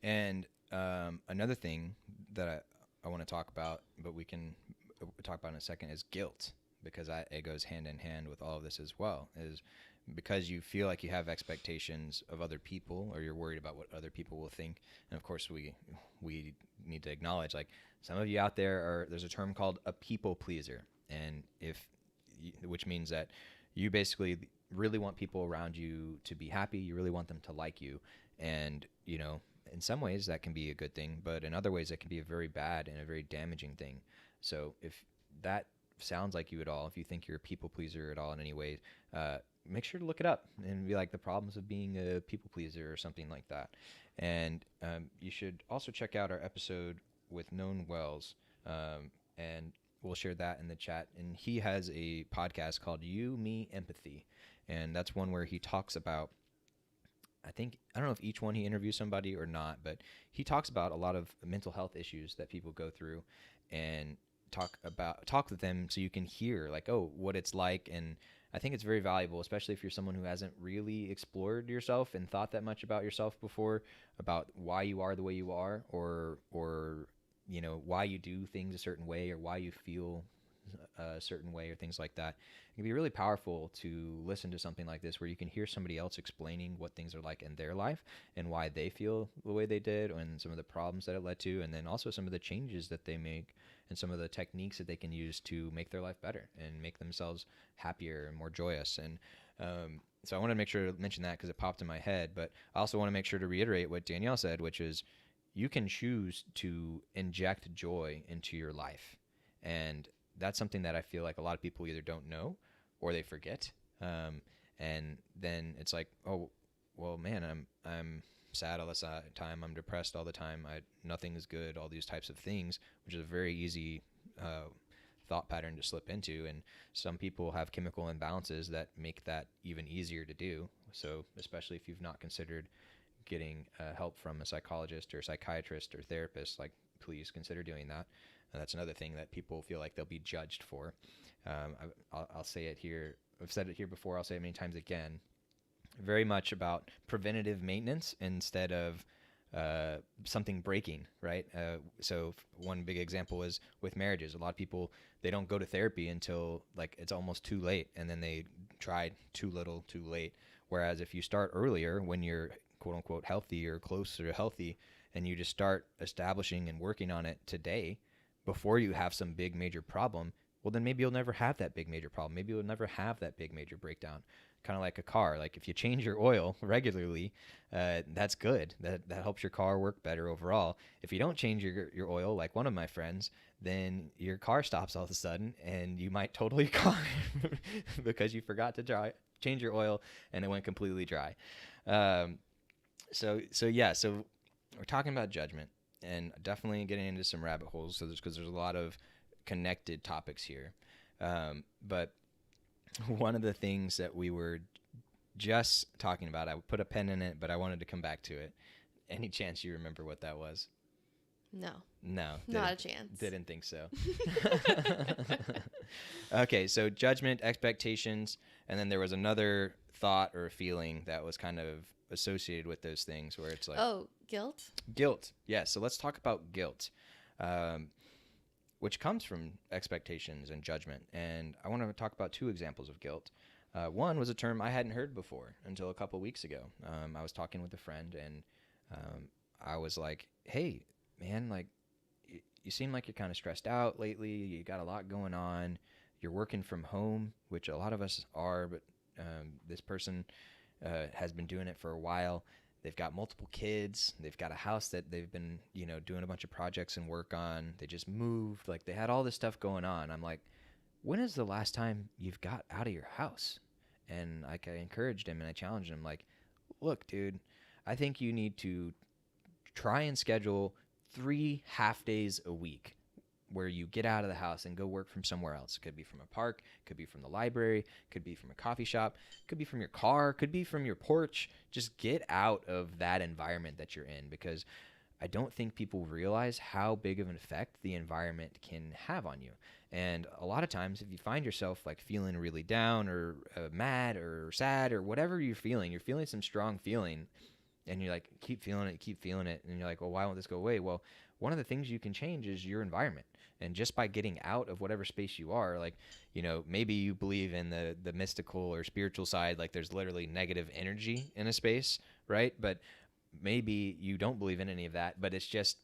And another thing that I want to talk about, but we can talk about in a second, is guilt, because it goes hand in hand with all of this as well. Is because you feel like you have expectations of other people, or you're worried about what other people will think. And of course, we need to acknowledge, like, some of you out there there's a term called a people pleaser, and which means that you basically really want people around you to be happy. You really want them to like you. And, in some ways that can be a good thing, but in other ways that can be a very bad and a very damaging thing. So if that sounds like you at all, if you think you're a people pleaser at all in any way, make sure to look it up and be like, the problems of being a people pleaser or something like that. And you should also check out our episode with Known Wells, and we'll share that in the chat. And he has a podcast called You, Me, Empathy. And that's one where he talks about, I don't know if each one he interviews somebody or not, but he talks about a lot of mental health issues that people go through, and talk with them so you can hear like, oh, what it's like. And I think it's very valuable, especially if you're someone who hasn't really explored yourself and thought that much about yourself before, about why you are the way you are, or why you do things a certain way, or why you feel a certain way, or things like that. It can be really powerful to listen to something like this, where you can hear somebody else explaining what things are like in their life and why they feel the way they did, and some of the problems that it led to, and then also some of the changes that they make, and some of the techniques that they can use to make their life better and make themselves happier and more joyous. And so I want to make sure to mention that because it popped in my head, but I also want to make sure to reiterate what Danielle said, which is you can choose to inject joy into your life. And that's something that I feel like a lot of people either don't know or they forget. And then it's like, oh, well, man, I'm sad all the time. I'm depressed all the time. Nothing is good. All these types of things, which is a very easy thought pattern to slip into. And some people have chemical imbalances that make that even easier to do. So especially if you've not considered getting help from a psychologist or psychiatrist or therapist, like, please consider doing that. And that's another thing that people feel like they'll be judged for. I'll say it here. I've said it here before. I'll say it many times again. Very much about preventative maintenance instead of something breaking, right? So one big example is with marriages. A lot of people, they don't go to therapy until like it's almost too late, and then they try too little, too late. Whereas if you start earlier, when you're quote unquote healthy or closer to healthy, and you just start establishing and working on it today, before you have some big major problem, well, then maybe you'll never have that big major problem. Maybe you'll never have that big major breakdown. Kind of like a car. Like if you change your oil regularly, that's good. That helps your car work better overall. If you don't change your oil, like one of my friends, then your car stops all of a sudden, and you might totally car because you forgot to change your oil, and it went completely dry. So we're talking about judgment, and definitely getting into some rabbit holes. So because there's a lot of connected topics here, but one of the things that we were just talking about. I put a pen in it, but I wanted to come back to it. Any chance you remember what that was? No. No. Not a chance. Didn't think so. Okay, so judgment, expectations, and then there was another thought or feeling that was kind of associated with those things where it's like... Oh, guilt? Guilt. Yeah, so let's talk about guilt, which comes from expectations and judgment. And I want to talk about 2 examples of guilt. One was a term I hadn't heard before until a couple weeks ago. I was talking with a friend, and I was like, hey, man, like, you seem like you're kind of stressed out lately. You got a lot going on. You're working from home, which a lot of us are, but this person has been doing it for a while. They've got multiple kids. They've got a house that they've been, doing a bunch of projects and work on. They just moved. Like, they had all this stuff going on. I'm like, when is the last time you've got out of your house? And like, I encouraged him and I challenged him, like, look, dude, I think you need to try and schedule 3 half days a week where you get out of the house and go work from somewhere else. It could be from a park, could be from the library, could be from a coffee shop, could be from your car, could be from your porch. Just get out of that environment that you're in, because I don't think people realize how big of an effect the environment can have on you. And a lot of times, if you find yourself like feeling really down or mad or sad or whatever you're feeling some strong feeling, and you're like, keep feeling it, and you're like, well, why won't this go away? Well, one of the things you can change is your environment. And just by getting out of whatever space you are, like, maybe you believe in the mystical or spiritual side, like there's literally negative energy in a space, right? But maybe you don't believe in any of that, but it's just,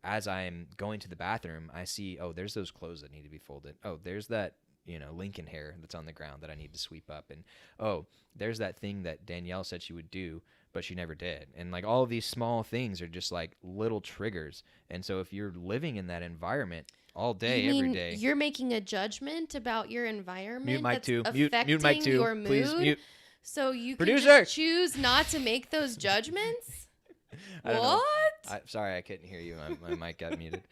as I'm going to the bathroom, I see, there's those clothes that need to be folded. There's that, Lincoln hair that's on the ground that I need to sweep up. And, there's that thing that Danielle said she would do, but she never did. And like all of these small things are just like little triggers. And so if you're living in that environment all day, every day, you're making a judgment about your environment affecting mute mic two, your mood. Please mute. So you can Producer! just choose not to make those judgments? What? Sorry, I couldn't hear you. My mic got muted.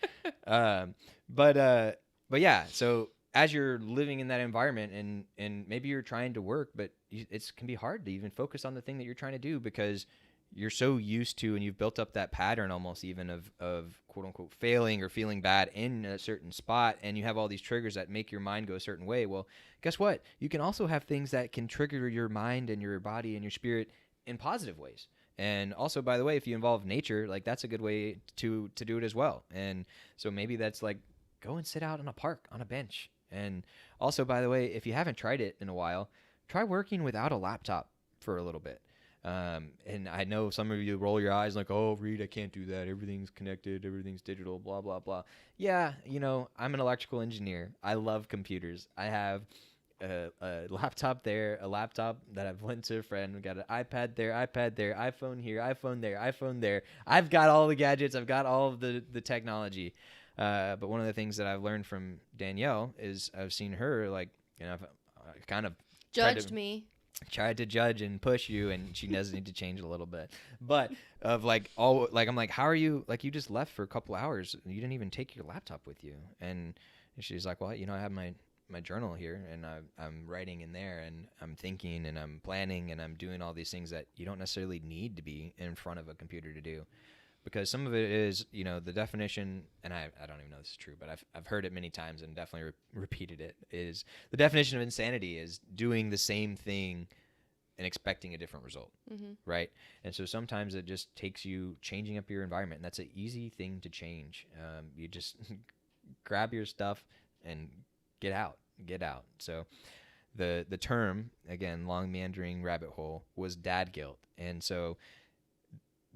But yeah, so as you're living in that environment and maybe you're trying to work, but it can be hard to even focus on the thing that you're trying to do because you're so used to, and you've built up that pattern almost even of quote unquote failing or feeling bad in a certain spot. And you have all these triggers that make your mind go a certain way. Well, guess what? You can also have things that can trigger your mind and your body and your spirit in positive ways. And also, by the way, if you involve nature, like that's a good way to do it as well. And so maybe that's like, go and sit out on a park on a bench. And also, by the way, if you haven't tried it in a while, try working without a laptop for a little bit. And I know some of you roll your eyes like, oh, Reed, I can't do that. Everything's connected. Everything's digital, blah, blah, blah. Yeah, I'm an electrical engineer. I love computers. I have a laptop there, a laptop that I've lent to a friend. We got an iPad there, iPhone here, iPhone there, iPhone there. I've got all the gadgets. I've got all of the technology. But one of the things that I've learned from Danielle is I've seen her like, I've kind of tried to judge and push you, and she does need to change a little bit. But of like I'm like, how are you? Like, you just left for a couple hours. You didn't even take your laptop with you. And she's like, well, I have my journal here, and I'm writing in there, and I'm thinking, and I'm planning, and I'm doing all these things that you don't necessarily need to be in front of a computer to do. Because some of it is, the definition, and I don't even know if this is true, but I've heard it many times and definitely repeated it, is the definition of insanity is doing the same thing and expecting a different result, right? And so sometimes it just takes you changing up your environment, and that's an easy thing to change. You just grab your stuff and get out. So the term, again, long meandering rabbit hole, was dad guilt. And so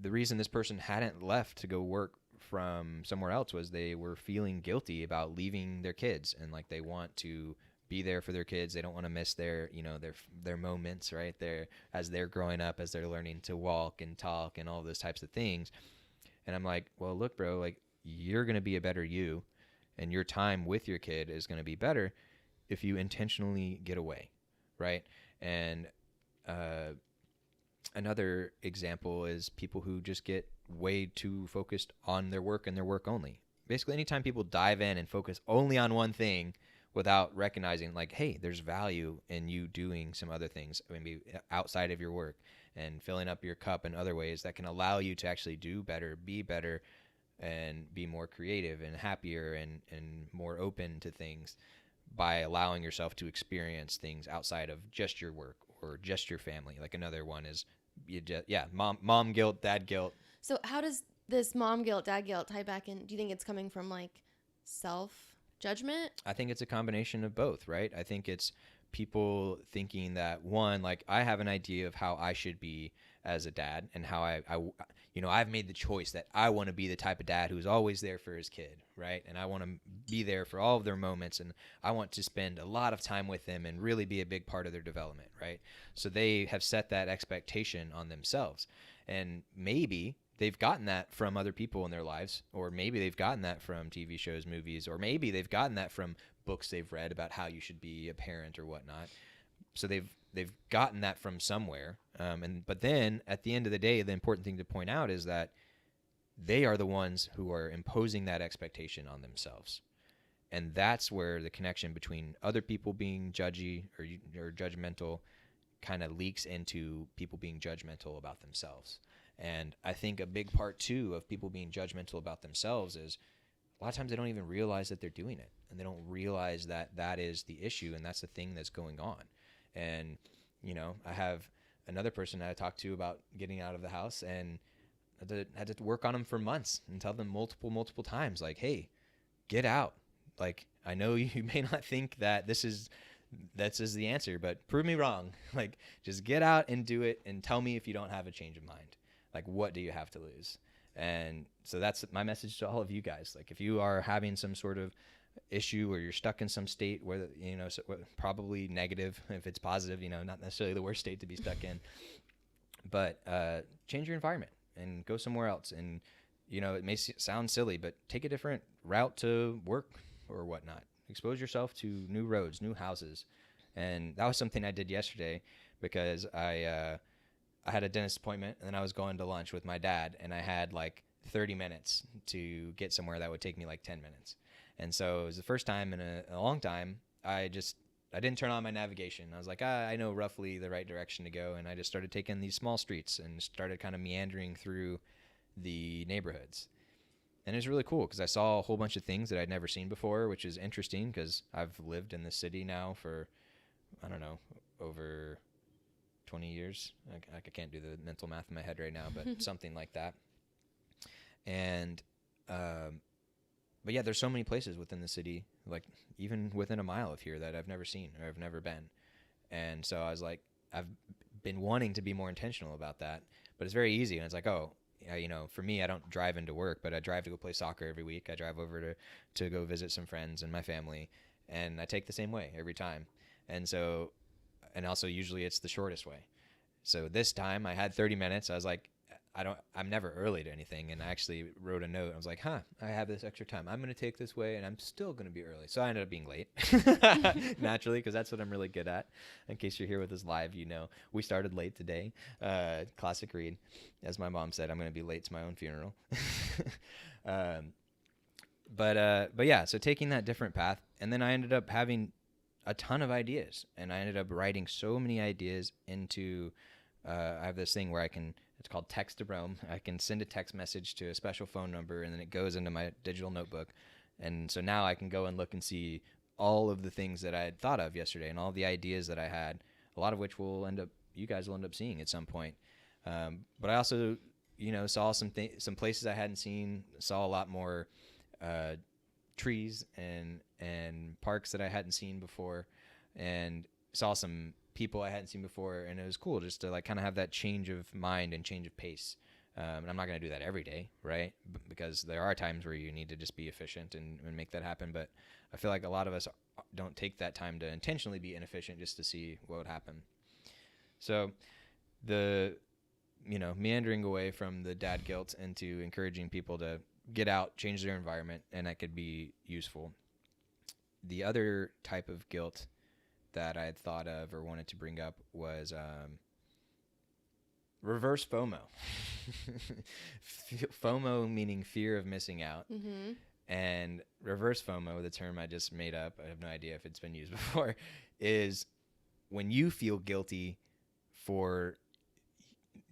the reason this person hadn't left to go work from somewhere else was they were feeling guilty about leaving their kids, and like they want to be there for their kids. They don't want to miss their moments, right? As they're growing up, as they're learning to walk and talk and all those types of things. And I'm like, well, look, bro, like you're going to be a better you, and your time with your kid is going to be better if you intentionally get away, right? And another example is people who just get way too focused on their work and their work only. Basically, anytime people dive in and focus only on one thing, without recognizing like, hey, there's value in you doing some other things, maybe outside of your work, and filling up your cup in other ways that can allow you to actually do better, and be more creative and happier and more open to things by allowing yourself to experience things outside of just your work or just your family. Like another one is, mom guilt, dad guilt. So how does this mom guilt, dad guilt tie back in? Do you think it's coming from like self-judgment? I think it's a combination of both, right? I think it's people thinking that, one, like, I have an idea of how I should be as a dad, and how I've made the choice that I want to be the type of dad who's always there for his kid, right? And I want to be there for all of their moments, and I want to spend a lot of time with them and really be a big part of their development, right? So they have set that expectation on themselves, and maybe they've gotten that from other people in their lives, or maybe they've gotten that from TV shows, movies, or maybe they've gotten that from books they've read about how you should be a parent or whatnot. So they've gotten that from somewhere. But then at the end of the day, the important thing to point out is that they are the ones who are imposing that expectation on themselves. And that's where the connection between other people being judgy or judgmental kind of leaks into people being judgmental about themselves. And I think a big part, too, of people being judgmental about themselves is a lot of times they don't even realize that they're doing it. And they don't realize that that is the issue and that's the thing that's going on. And, I have another person that I talked to about getting out of the house, and had to work on them for months and tell them multiple times, like, hey, get out. Like, I know you may not think that this is the answer, but prove me wrong. Like, just get out and do it, and tell me if you don't have a change of mind. Like, what do you have to lose? And so that's my message to all of you guys. Like, if you are having some sort of issue, or you're stuck in some state where, probably negative, if it's positive, not necessarily the worst state to be stuck in, but change your environment and go somewhere else. And, it may sound silly, but take a different route to work or whatnot. Expose yourself to new roads, new houses. And that was something I did yesterday, because I had a dentist appointment, and then I was going to lunch with my dad, and I had like 30 minutes to get somewhere that would take me like 10 minutes. And so it was the first time in a long time I didn't turn on my navigation. I was like, I know roughly the right direction to go. And I just started taking these small streets and started kind of meandering through the neighborhoods. And it was really cool because I saw a whole bunch of things that I'd never seen before, which is interesting because I've lived in the city now for, I don't know, over 20 years. I can't do the mental math in my head right now, but something like that. And, but yeah, there's so many places within the city, like even within a mile of here, that I've never seen or I've never been. And so I was like, I've been wanting to be more intentional about that, but it's very easy. And it's like, oh, yeah, for me, I don't drive into work, but I drive to go play soccer every week. I drive over to go visit some friends and my family, and I take the same way every time. And so, and also usually it's the shortest way. So this time I had 30 minutes. I was like, I'm never early to anything. And I actually wrote a note. I was like, I have this extra time. I'm going to take this way, and I'm still going to be early. So I ended up being late, naturally, because that's what I'm really good at. In case you're here with us live, we started late today. Classic read. As my mom said, I'm going to be late to my own funeral. But yeah, so taking that different path. And then I ended up having a ton of ideas. And I ended up writing so many ideas into, I have this thing where it's called Text to Rome. I can send a text message to a special phone number, and then it goes into my digital notebook. And so now I can go and look and see all of the things that I had thought of yesterday and all the ideas that I had, a lot of which you guys will end up seeing at some point. But I also, saw some places I hadn't seen, saw a lot more trees and parks that I hadn't seen before, and saw some people I hadn't seen before, and it was cool just to like kind of have that change of mind and change of pace. And I'm not going to do that every day, right? Because there are times where you need to just be efficient and make that happen. But I feel like a lot of us don't take that time to intentionally be inefficient just to see what would happen. So meandering away from the dad guilt into encouraging people to get out, change their environment, and that could be useful. The other type of guilt that I had thought of or wanted to bring up was reverse FOMO. FOMO meaning fear of missing out. Mm-hmm. And reverse FOMO, the term I just made up, I have no idea if it's been used before, is when you feel guilty for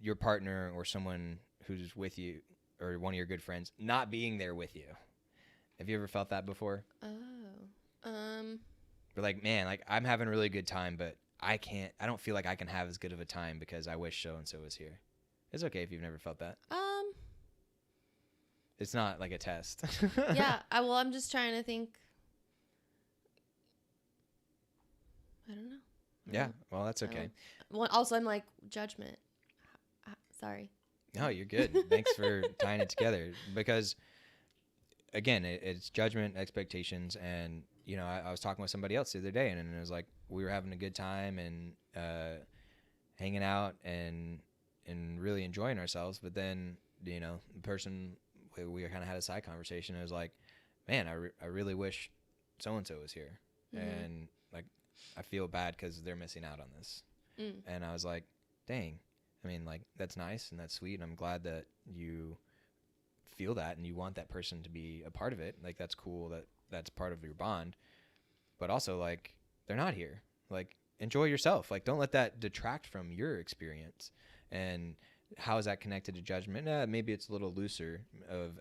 your partner or someone who's with you or one of your good friends not being there with you. Have you ever felt that before? You're like, man, like I'm having a really good time, but I don't feel like I can have as good of a time because I wish so and so was here. It's okay if you've never felt that. It's not like a test. Yeah. I'm just trying to think. I don't know. Yeah. Well, that's okay. Also, I'm like, judgment. Sorry. No, you're good. Thanks for tying it together because, again, it's judgment, expectations, and I was talking with somebody else the other day, and it was like we were having a good time and hanging out and really enjoying ourselves. But then, the person, we kind of had a side conversation. It was like, man, I really wish so and so was here, and like I feel bad because they're missing out on this. And I was like, dang. I mean, like, that's nice and that's sweet, and I'm glad that you feel that and you want that person to be a part of it. Like, that's cool that's part of your bond. But also, like, they're not here. Like, enjoy yourself. Like, don't let that detract from your experience. And how is that connected to judgment? Maybe it's a little looser of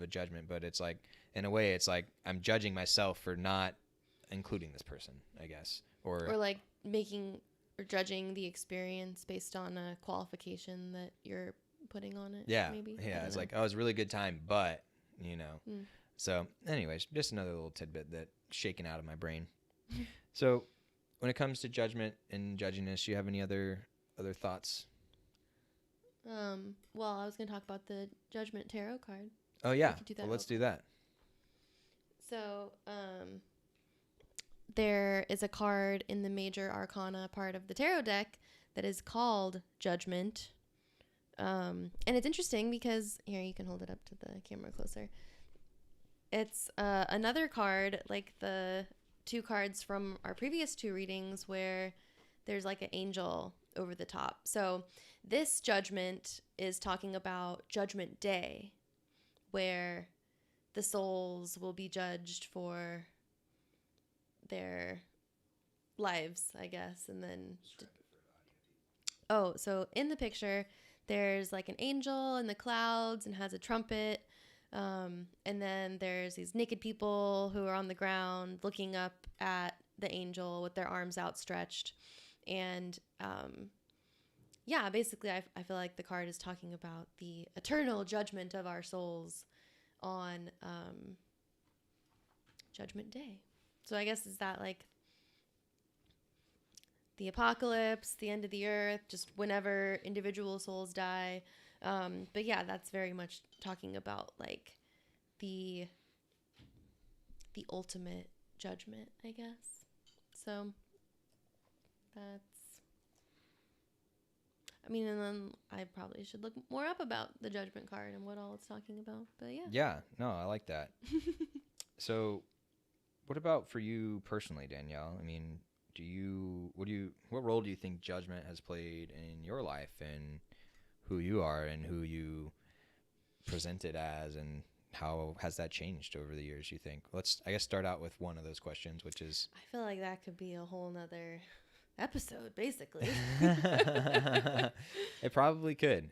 a judgment, but it's like, in a way, it's like I'm judging myself for not including this person, I guess. Or like making or judging the experience based on a qualification that you're putting on it. Yeah. Maybe. Yeah. It's like, oh, it was a really good time, but, So anyways, just another little tidbit that shaken out of my brain. So when it comes to judgment and judginess, do you have any other thoughts? Well, I was going to talk about the Judgment Tarot card. Oh, yeah. Well, let's do that. So, there is a card in the major arcana part of the tarot deck that is called Judgment. And it's interesting because, here, you can hold it up to the camera closer. It's another card, like the two cards from our previous two readings, where there's like an angel over the top. So this Judgment is talking about Judgment Day, where the souls will be judged for their lives, I guess. And then so in the picture there's like an angel in the clouds and has a trumpet, and then there's these naked people who are on the ground looking up at the angel with their arms outstretched. And basically I feel like the card is talking about the eternal judgment of our souls on Judgment Day. So I guess is that like the apocalypse, the end of the earth, just whenever individual souls die. But yeah, that's very much talking about like the ultimate judgment, I guess. So and then I probably should look more up about the Judgment card and what all it's talking about. But yeah. Yeah, no, I like that. So what about for you personally, Danielle? I mean, what role do you think judgment has played in your life and who you are and who you present it as, and how has that changed over the years, you think? Let's, I guess, start out with one of those questions, which is... I feel like that could be a whole nother episode, basically. It probably could.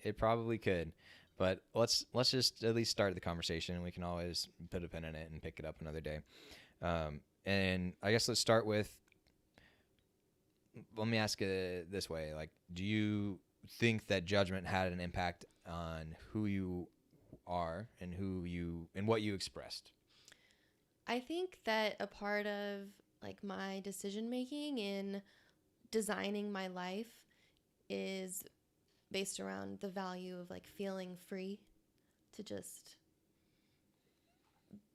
But let's just at least start the conversation, and we can always put a pin in it and pick it up another day. And I guess let's start with, let me ask it this way. Like, do you think that judgment had an impact on who you are and what you expressed? I think that a part of like my decision making in designing my life is based around the value of like feeling free to just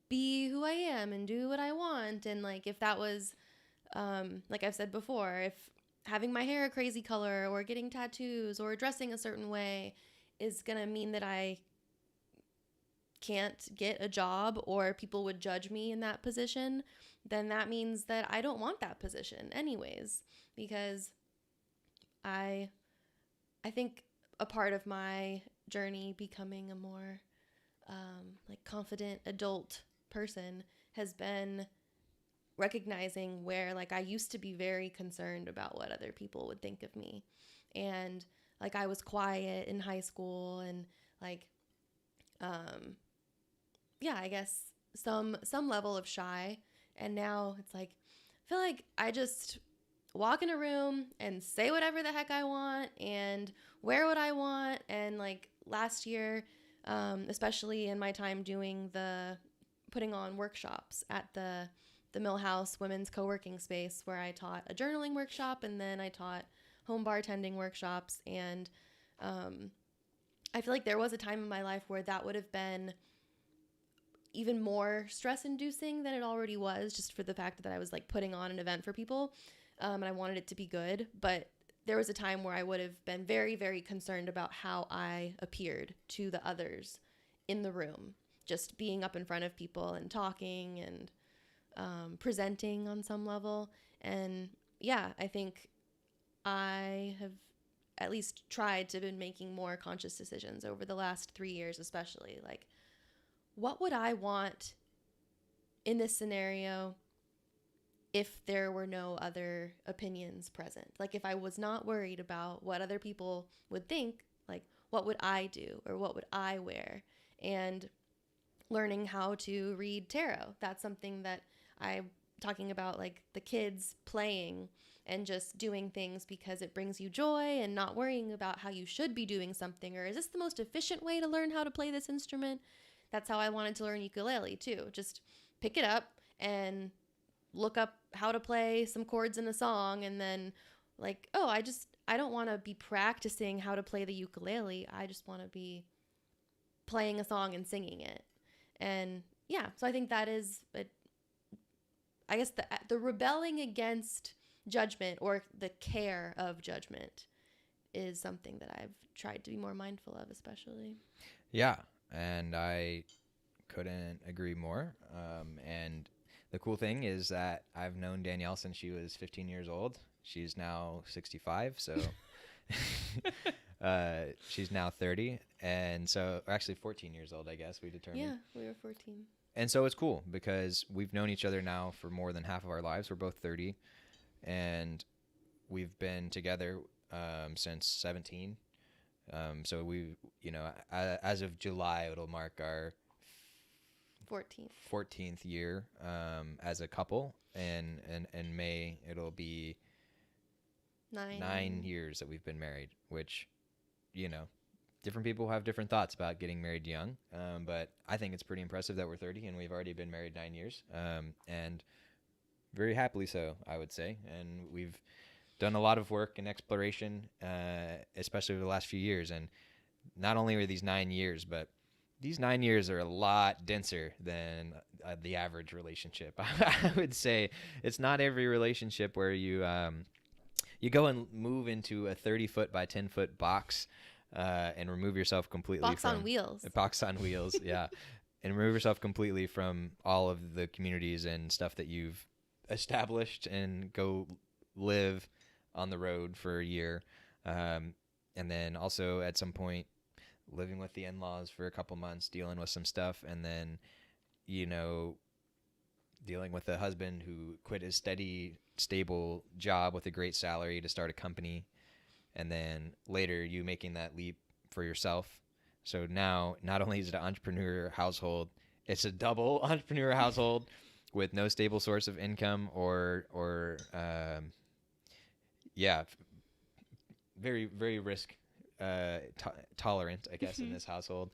be who I am and do what I want. And like if that was like I've said before, if having my hair a crazy color or getting tattoos or dressing a certain way is gonna mean that I can't get a job or people would judge me in that position, then that means that I don't want that position anyways. Because I think a part of my journey becoming a more like confident adult person has been recognizing where, like, I used to be very concerned about what other people would think of me. And, like, I was quiet in high school and, like, yeah, I guess some level of shy. And now it's like, I feel like I just walk in a room and say whatever the heck I want and wear what I want. And, like, last year, especially in my time putting on workshops at the Millhouse Women's Co-working Space, where I taught a journaling workshop and then I taught home bartending workshops. And I feel like there was a time in my life where that would have been even more stress-inducing than it already was, just for the fact that I was, like, putting on an event for people, and I wanted it to be good. But there was a time where I would have been very, very concerned about how I appeared to the others in the room, just being up in front of people and talking and presenting on some level. And yeah, I think I have at least tried to been making more conscious decisions over the last 3 years, especially, like, what would I want in this scenario if there were no other opinions present? Like, if I was not worried about what other people would think, like, what would I do or what would I wear? And learning how to read tarot. That's something that I'm talking about, like, the kids playing and just doing things because it brings you joy and not worrying about how you should be doing something, or is this the most efficient way to learn how to play this instrument? That's how I wanted to learn ukulele too. Just pick it up and look up how to play some chords in a song, and then, like, oh, I don't want to be practicing how to play the ukulele. I just want to be playing a song and singing it. And yeah, so I think that is, I guess, the rebelling against judgment, or the care of judgment, is something that I've tried to be more mindful of, especially. Yeah, and I couldn't agree more. And the cool thing is that I've known Danielle since she was 15 years old. She's now 65, so she's now 30. And so, actually 14 years old, I guess we determined. Yeah, we were 14. And so it's cool because we've known each other now for more than half of our lives. We're both 30, and we've been together since 17. So we, as of July, it'll mark our 14th year as a couple, and in May it'll be 9 years that we've been married, which, different people have different thoughts about getting married young, but I think it's pretty impressive that we're 30 and we've already been married 9 years, and very happily so, I would say. And we've done a lot of work and exploration, especially over the last few years. And not only are these 9 years, but these 9 years are a lot denser than the average relationship. I would say it's not every relationship where you go and move into a 30-foot by 10-foot box and remove yourself completely box on wheels. A box on wheels, yeah. And remove yourself completely from all of the communities and stuff that you've established and go live on the road for a year. And then also at some point living with the in-laws for a couple months, dealing with some stuff, and then, dealing with a husband who quit his steady, stable job with a great salary to start a company, and then later you making that leap for yourself. So now not only is it an entrepreneur household, it's a double entrepreneur household with no stable source of income or very, very risk tolerant, I guess, in this household.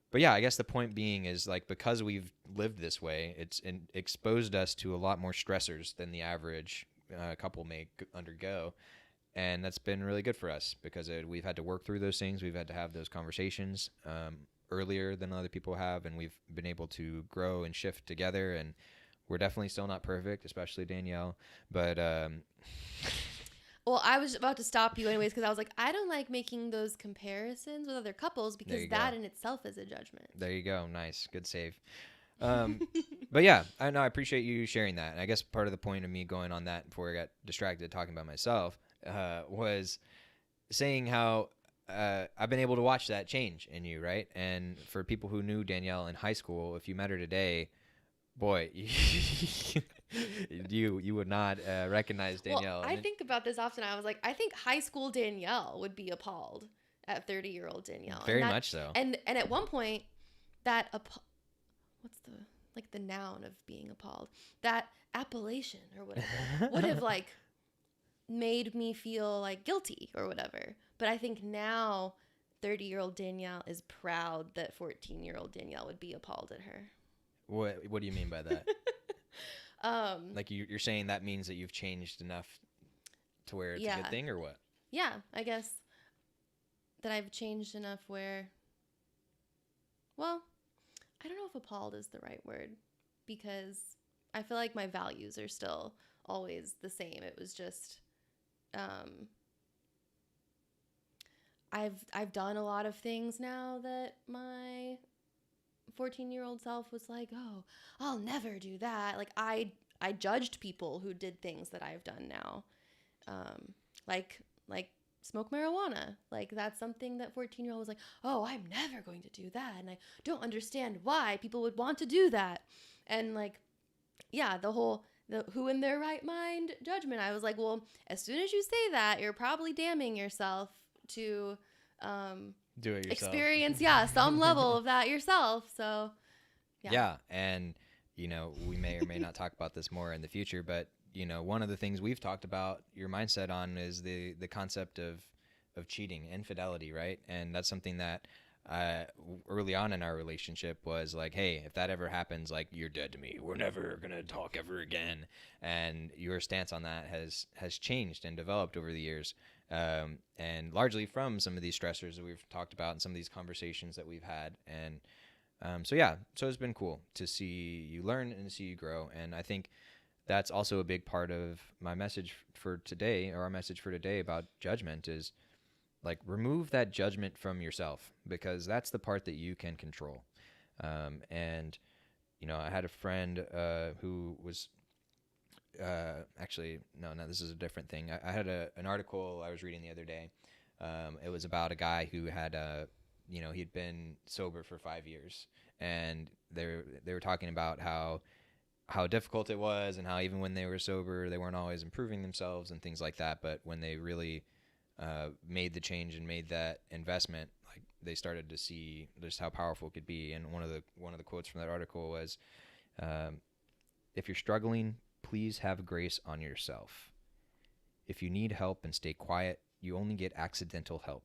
But yeah, I guess the point being is, like, because we've lived this way, it's exposed us to a lot more stressors than the average couple may undergo. And that's been really good for us because we've had to work through those things. We've had to have those conversations earlier than other people have, and we've been able to grow and shift together. And we're definitely still not perfect, especially Danielle. But well, I was about to stop you anyways because I was like, I don't like making those comparisons with other couples because that in itself is a judgment. There you go. Nice. Good save. But yeah, I appreciate you sharing that. And I guess part of the point of me going on that before I got distracted talking about myself was saying how I've been able to watch that change in you, right? And for people who knew Danielle in high school, if you met her today, Boy, you would not recognize Well, Danielle. I think about this often. I was like, I think high school Danielle would be appalled at 30-year-old Danielle. Very much so. And at one point, that what's the like the noun of being appalled? That appellation or whatever would have like made me feel like guilty or whatever. But I think now 30-year-old Danielle is proud that 14-year-old Danielle would be appalled at her. What do you mean by that? Like you're saying that means that you've changed enough to where it's a good thing, or what? Yeah, I guess that I've changed enough where, well, I don't know if appalled is the right word, because I feel like my values are still always the same. It was just I've done a lot of things now that my 14-year-old self was like, oh, I'll never do that. Like I judged people who did things that I've done now. Like smoke marijuana. Like that's something that 14-year-old was like, oh, I'm never going to do that. And I don't understand why people would want to do that. And like, yeah, the who in their right mind judgment. I was like, well, as soon as you say that, you're probably damning yourself to do it yourself. Experience, some level of that yourself. So, yeah. And, we may or may not talk about this more in the future, but, one of the things we've talked about your mindset on is the concept of cheating, infidelity, right? And that's something that early on in our relationship was like, hey, if that ever happens, like, you're dead to me. We're never going to talk ever again. And your stance on that has changed and developed over the years. And largely from some of these stressors that we've talked about and some of these conversations that we've had. And so it's been cool to see you learn and to see you grow. And I think that's also a big part of my message for today, or our message for today about judgment, is like remove that judgment from yourself, because that's the part that you can control. And I had a friend who was actually, no, this is a different thing. I had an article I was reading the other day. It was about a guy who had, he'd been sober for 5 years, and they were talking about how difficult it was, and how even when they were sober, they weren't always improving themselves and things like that. But when they really made the change and made that investment, like they started to see just how powerful it could be. And one of the quotes from that article was, if you're struggling, please have grace on yourself. If you need help and stay quiet, you only get accidental help.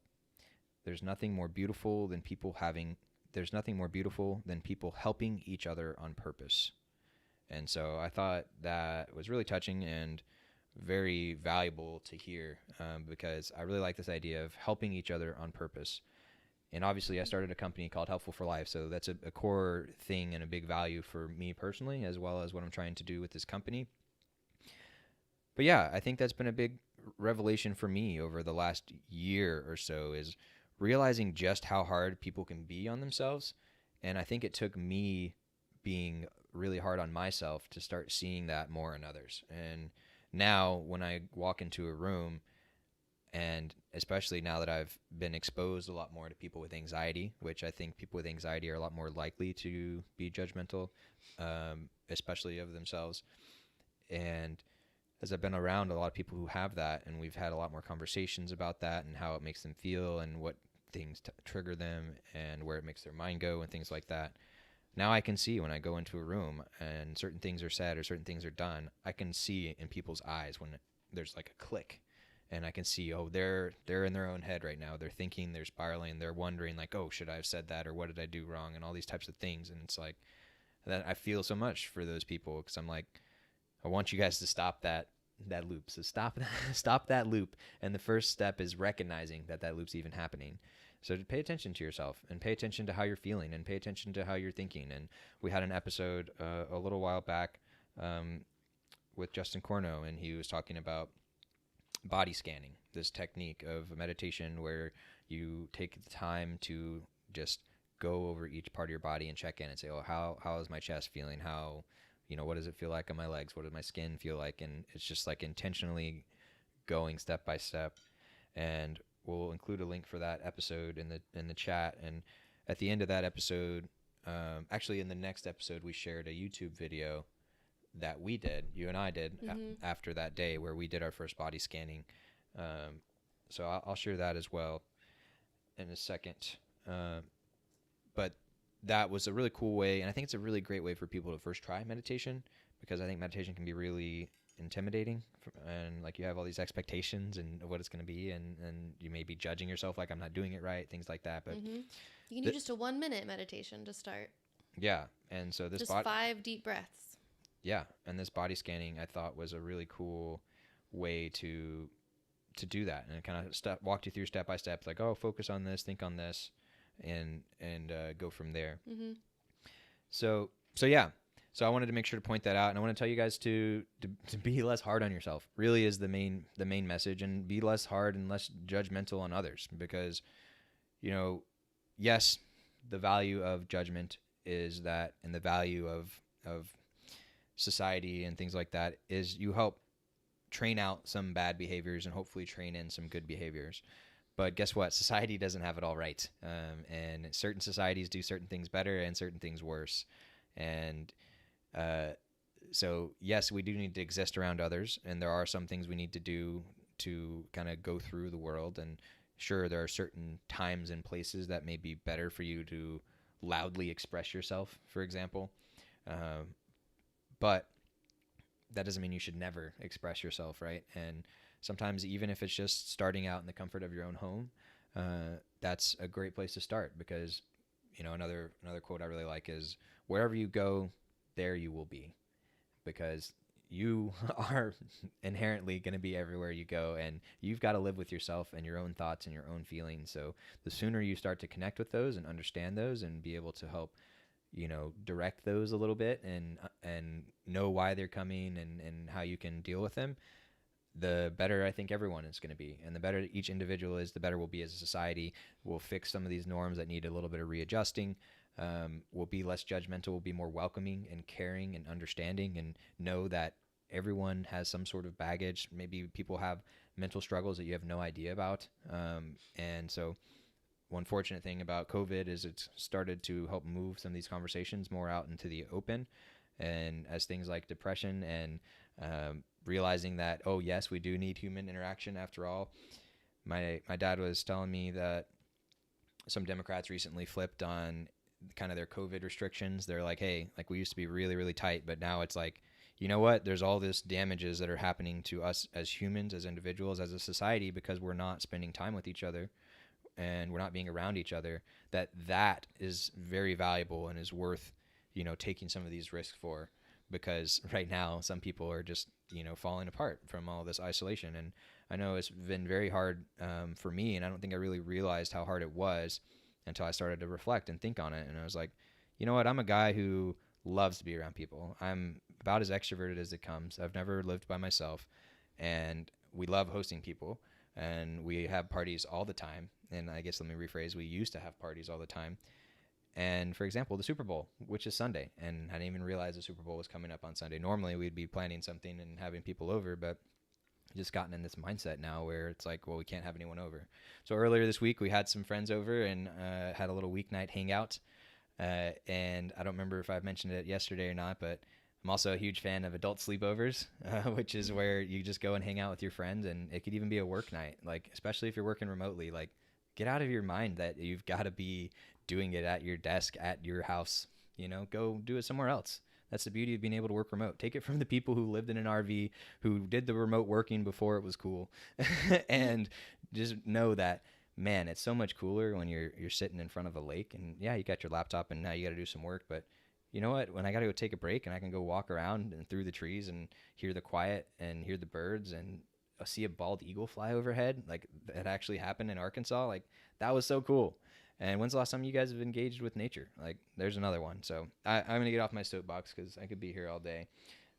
There's nothing more beautiful than people helping each other on purpose. And so I thought that was really touching and very valuable to hear, because I really like this idea of helping each other on purpose. And obviously I started a company called Helpful for Life, so that's a core thing and a big value for me personally, as well as what I'm trying to do with this company. But yeah, I think that's been a big revelation for me over the last year or so, is realizing just how hard people can be on themselves. And I think it took me being really hard on myself to start seeing that more in others. And now when I walk into a room, and especially now that I've been exposed a lot more to people with anxiety, which I think people with anxiety are a lot more likely to be judgmental, especially of themselves. And as I've been around a lot of people who have that, and we've had a lot more conversations about that and how it makes them feel and what things trigger them and where it makes their mind go and things like that. Now I can see when I go into a room and certain things are said or certain things are done, I can see in people's eyes when there's like a click. And I can see, oh, they're in their own head right now. They're thinking, they're spiraling, they're wondering like, oh, should I have said that, or what did I do wrong, and all these types of things. And it's like that I feel so much for those people, because I'm like, I want you guys to stop that loop. So stop that loop. And the first step is recognizing that loop's even happening. So pay attention to yourself and pay attention to how you're feeling and pay attention to how you're thinking. And we had an episode a little while back with Justin Corno, and he was talking about body scanning, this technique of meditation where you take the time to just go over each part of your body and check in and say, oh, how is my chest feeling? How, what does it feel like on my legs? What does my skin feel like? And it's just like intentionally going step by step. And we'll include a link for that episode in the chat. And at the end of that episode, Actually, in the next episode, we shared a YouTube video that we did, you and I did, after that day where we did our first body scanning. So I'll share that as well in a second. But that was a really cool way, and I think it's a really great way for people to first try meditation, because I think meditation can be really intimidating, and like you have all these expectations and what it's going to be, and you may be judging yourself like I'm not doing it right, things like that. But you can do just a 1 minute meditation to start. Yeah, and so this just 5 deep breaths. Yeah, and this body scanning I thought was a really cool way to do that, and it kind of walked you through step by step, like, oh, focus on this, think on this, and go from there. So yeah. So I wanted to make sure to point that out, and I want to tell you guys to be less hard on yourself. Really is the main message, and be less hard and less judgmental on others, because, yes, the value of judgment is that, and the value of society and things like that is you help train out some bad behaviors and hopefully train in some good behaviors. But guess what? Society doesn't have it all right, and certain societies do certain things better and certain things worse, and so yes, we do need to exist around others, and there are some things we need to do to kind of go through the world. And sure, there are certain times and places that may be better for you to loudly express yourself, for example. But that doesn't mean you should never express yourself, right? And sometimes, even if it's just starting out in the comfort of your own home, that's a great place to start, because, another quote I really like is, wherever you go, there you will be, because you are inherently going to be everywhere you go, and you've got to live with yourself and your own thoughts and your own feelings. So the sooner you start to connect with those and understand those and be able to help, direct those a little bit, and know why they're coming and how you can deal with them, the better I think everyone is going to be. And the better each individual is, the better we'll be as a society. We'll fix some of these norms that need a little bit of readjusting. We'll be less judgmental. We'll be more welcoming and caring and understanding, and know that everyone has some sort of baggage. Maybe people have mental struggles that you have no idea about. And so one fortunate thing about COVID is it's started to help move some of these conversations more out into the open. And as things like depression and realizing that, oh, yes, we do need human interaction after all. My dad was telling me that some Democrats recently flipped on kind of their COVID restrictions. They're like, hey, like, we used to be really, really tight, but now it's like, you know what? There's all this damages that are happening to us as humans, as individuals, as a society, because we're not spending time with each other and we're not being around each other. That is very valuable and is worth, taking some of these risks for, because right now some people are just, falling apart from all this isolation. And I know it's been very hard for me, and I don't think I really realized how hard it was until I started to reflect and think on it. And I was like, you know what? I'm a guy who loves to be around people. I'm about as extroverted as it comes. I've never lived by myself, and we love hosting people, and we have parties all the time. And I guess, let me rephrase, we used to have parties all the time. And for example, the Super Bowl, which is Sunday, and I didn't even realize the Super Bowl was coming up on Sunday. Normally we'd be planning something and having people over, but just gotten in this mindset now where it's like, well, we can't have anyone over. So earlier this week we had some friends over and had a little weeknight hangout. And I don't remember if I mentioned it yesterday or not, but I'm also a huge fan of adult sleepovers, which is where you just go and hang out with your friends, and it could even be a work night. Like, especially if you're working remotely, like, get out of your mind that you've got to be doing it at your desk, at your house. Go do it somewhere else. That's the beauty of being able to work remote. Take it from the people who lived in an RV, who did the remote working before it was cool, and just know that, man, it's so much cooler when you're sitting in front of a lake, and yeah, you got your laptop and now you got to do some work, but you know what? When I got to go take a break and I can go walk around and through the trees and hear the quiet and hear the birds and see a bald eagle fly overhead, like that actually happened in Arkansas, like that was so cool. And when's the last time you guys have engaged with nature? Like, there's another one. So I'm going to get off my soapbox because I could be here all day.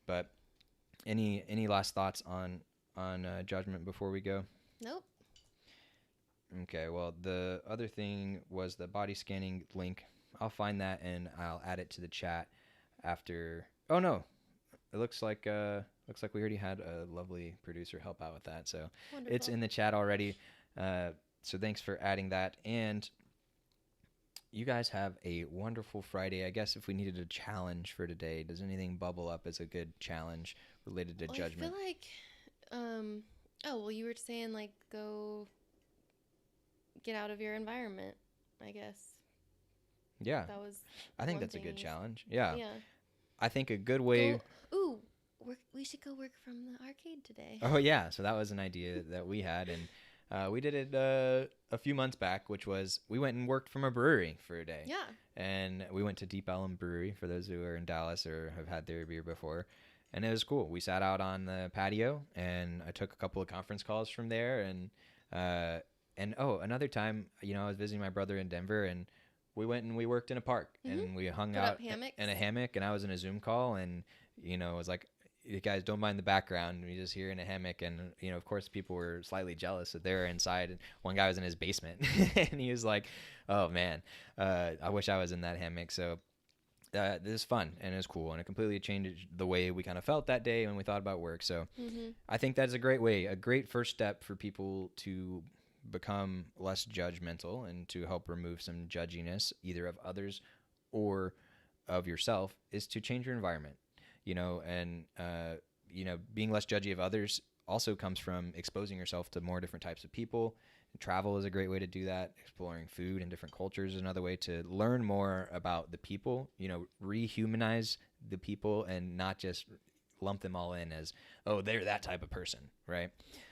But any last thoughts on judgment before we go? Nope. Okay, well, the other thing was the body scanning link. I'll find that and I'll add it to the chat after. Oh no, it looks like we already had a lovely producer help out with that. So Wonderful. It's in the chat already. So thanks for adding that. And you guys have a wonderful Friday. I guess if we needed a challenge for today, does anything bubble up as a good challenge related to Well, judgment? I feel like, oh, well, you were saying like go get out of your environment, I guess. Yeah, That was I think one that's a thing good you said. challenge. Yeah, Yeah. I think a good way. Go, ooh, we should go work from the arcade today. Oh yeah, so that was an idea that we had, and we did it a few months back, which was we went and worked from a brewery for a day. Yeah. And we went to Deep Ellum Brewery for those who are in Dallas or have had their beer before. And it was cool. We sat out on the patio, and I took a couple of conference calls from there. And oh, another time, I was visiting my brother in Denver, and we went and we worked in a park, and we hung Put out up hammocks. in a hammock, and I was in a Zoom call, and it was like, you guys don't mind the background. We just here in a hammock, and of course, people were slightly jealous that they were inside. And one guy was in his basement, and he was like, "Oh man, I wish I was in that hammock." So this is fun and it's cool, and it completely changed the way we kind of felt that day when we thought about work. So I think that's a great first step for people to become less judgmental and to help remove some judginess, either of others or of yourself, is to change your environment. And being less judgy of others also comes from exposing yourself to more different types of people. Travel is a great way to do that. Exploring food and different cultures is another way to learn more about the people, rehumanize the people and not just lump them all in as, oh, they're that type of person, right?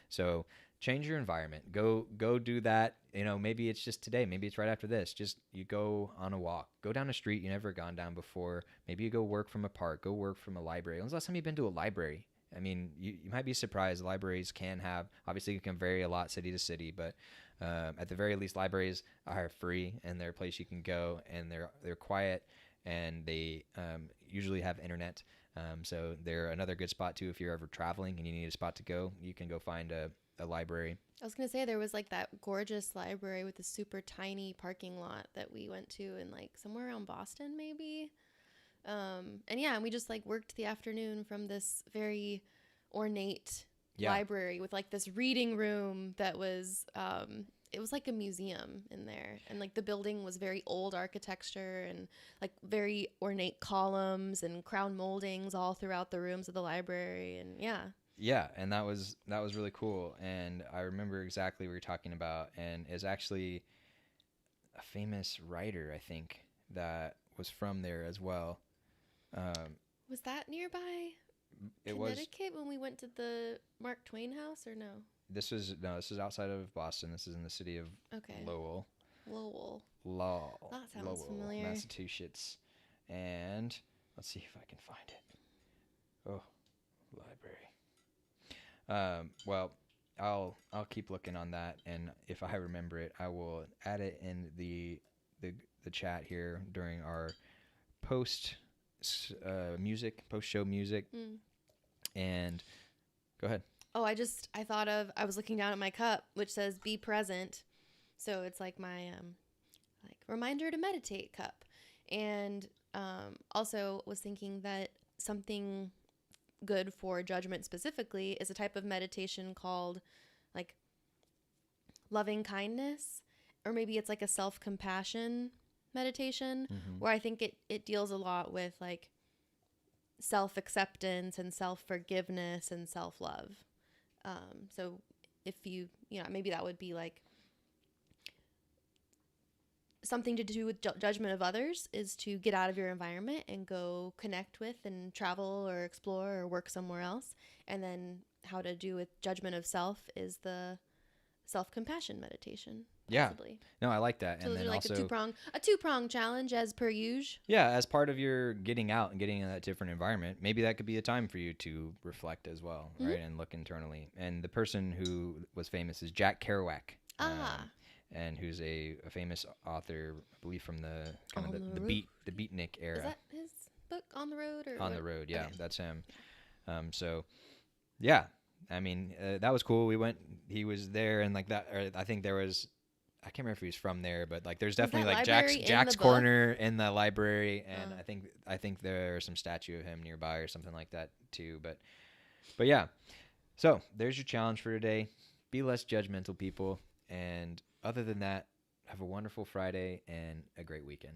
So change your environment. Go do that. Maybe it's just today. Maybe it's right after this. Just you go on a walk. Go down a street you've never gone down before. Maybe you go work from a park. Go work from a library. When's the last time you've been to a library? I mean, you might be surprised. Libraries can have, obviously it can vary a lot city to city, but at the very least, libraries are free, and they're a place you can go, and they're quiet, and they usually have internet. So they're another good spot too if you're ever traveling and you need a spot to go. You can go find a library. I was going to say there was like that gorgeous library with a super tiny parking lot that we went to in like somewhere around Boston maybe. And we just like worked the afternoon from this very ornate library with like this reading room that was it was like a museum in there, and like the building was very old architecture and like very ornate columns and crown moldings all throughout the rooms of the library. And and that was really cool. And I remember exactly what you're talking about, and is actually a famous writer, I think, that was from there as well. Was that nearby Connecticut when we went to the Mark Twain house, or no? This is outside of Boston. This is in the city of Lowell. That sounds familiar. Massachusetts. And let's see if I can find it. Oh, library. Well, I'll keep looking on that, and if I remember it, I will add it in the chat here during our post show music. And go ahead. Oh, I was looking down at my cup, which says "Be present," so it's like my like reminder to meditate cup. And also was thinking that something good for judgment specifically is a type of meditation called like loving kindness, or maybe it's like a self-compassion meditation, where I think it deals a lot with like self-acceptance and self-forgiveness and self-love. So if maybe that would be like something to do with judgment of others, is to get out of your environment and go connect with and travel or explore or work somewhere else. And then how to do with judgment of self is the self-compassion meditation. Possibly. Yeah. No, I like that. So and those then are like also a two-prong challenge as per usual. Yeah, as part of your getting out and getting in that different environment, maybe that could be a time for you to reflect as well, right? And look internally. And the person who was famous is Jack Kerouac. And who's a famous author, I believe, from the kind of the beatnik era. Is that his book, On the Road? Or On the Road, yeah, okay. That's him. So, yeah, I mean, that was cool. We went, he was there, and like that, or I think there was, I can't remember if he was from there, but like there's definitely like Jack's corner in the library, and I think there's some statue of him nearby or something like that too. But yeah, so there's your challenge for today: be less judgmental, people. And other than that, Have a wonderful Friday and a great weekend.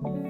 Bye.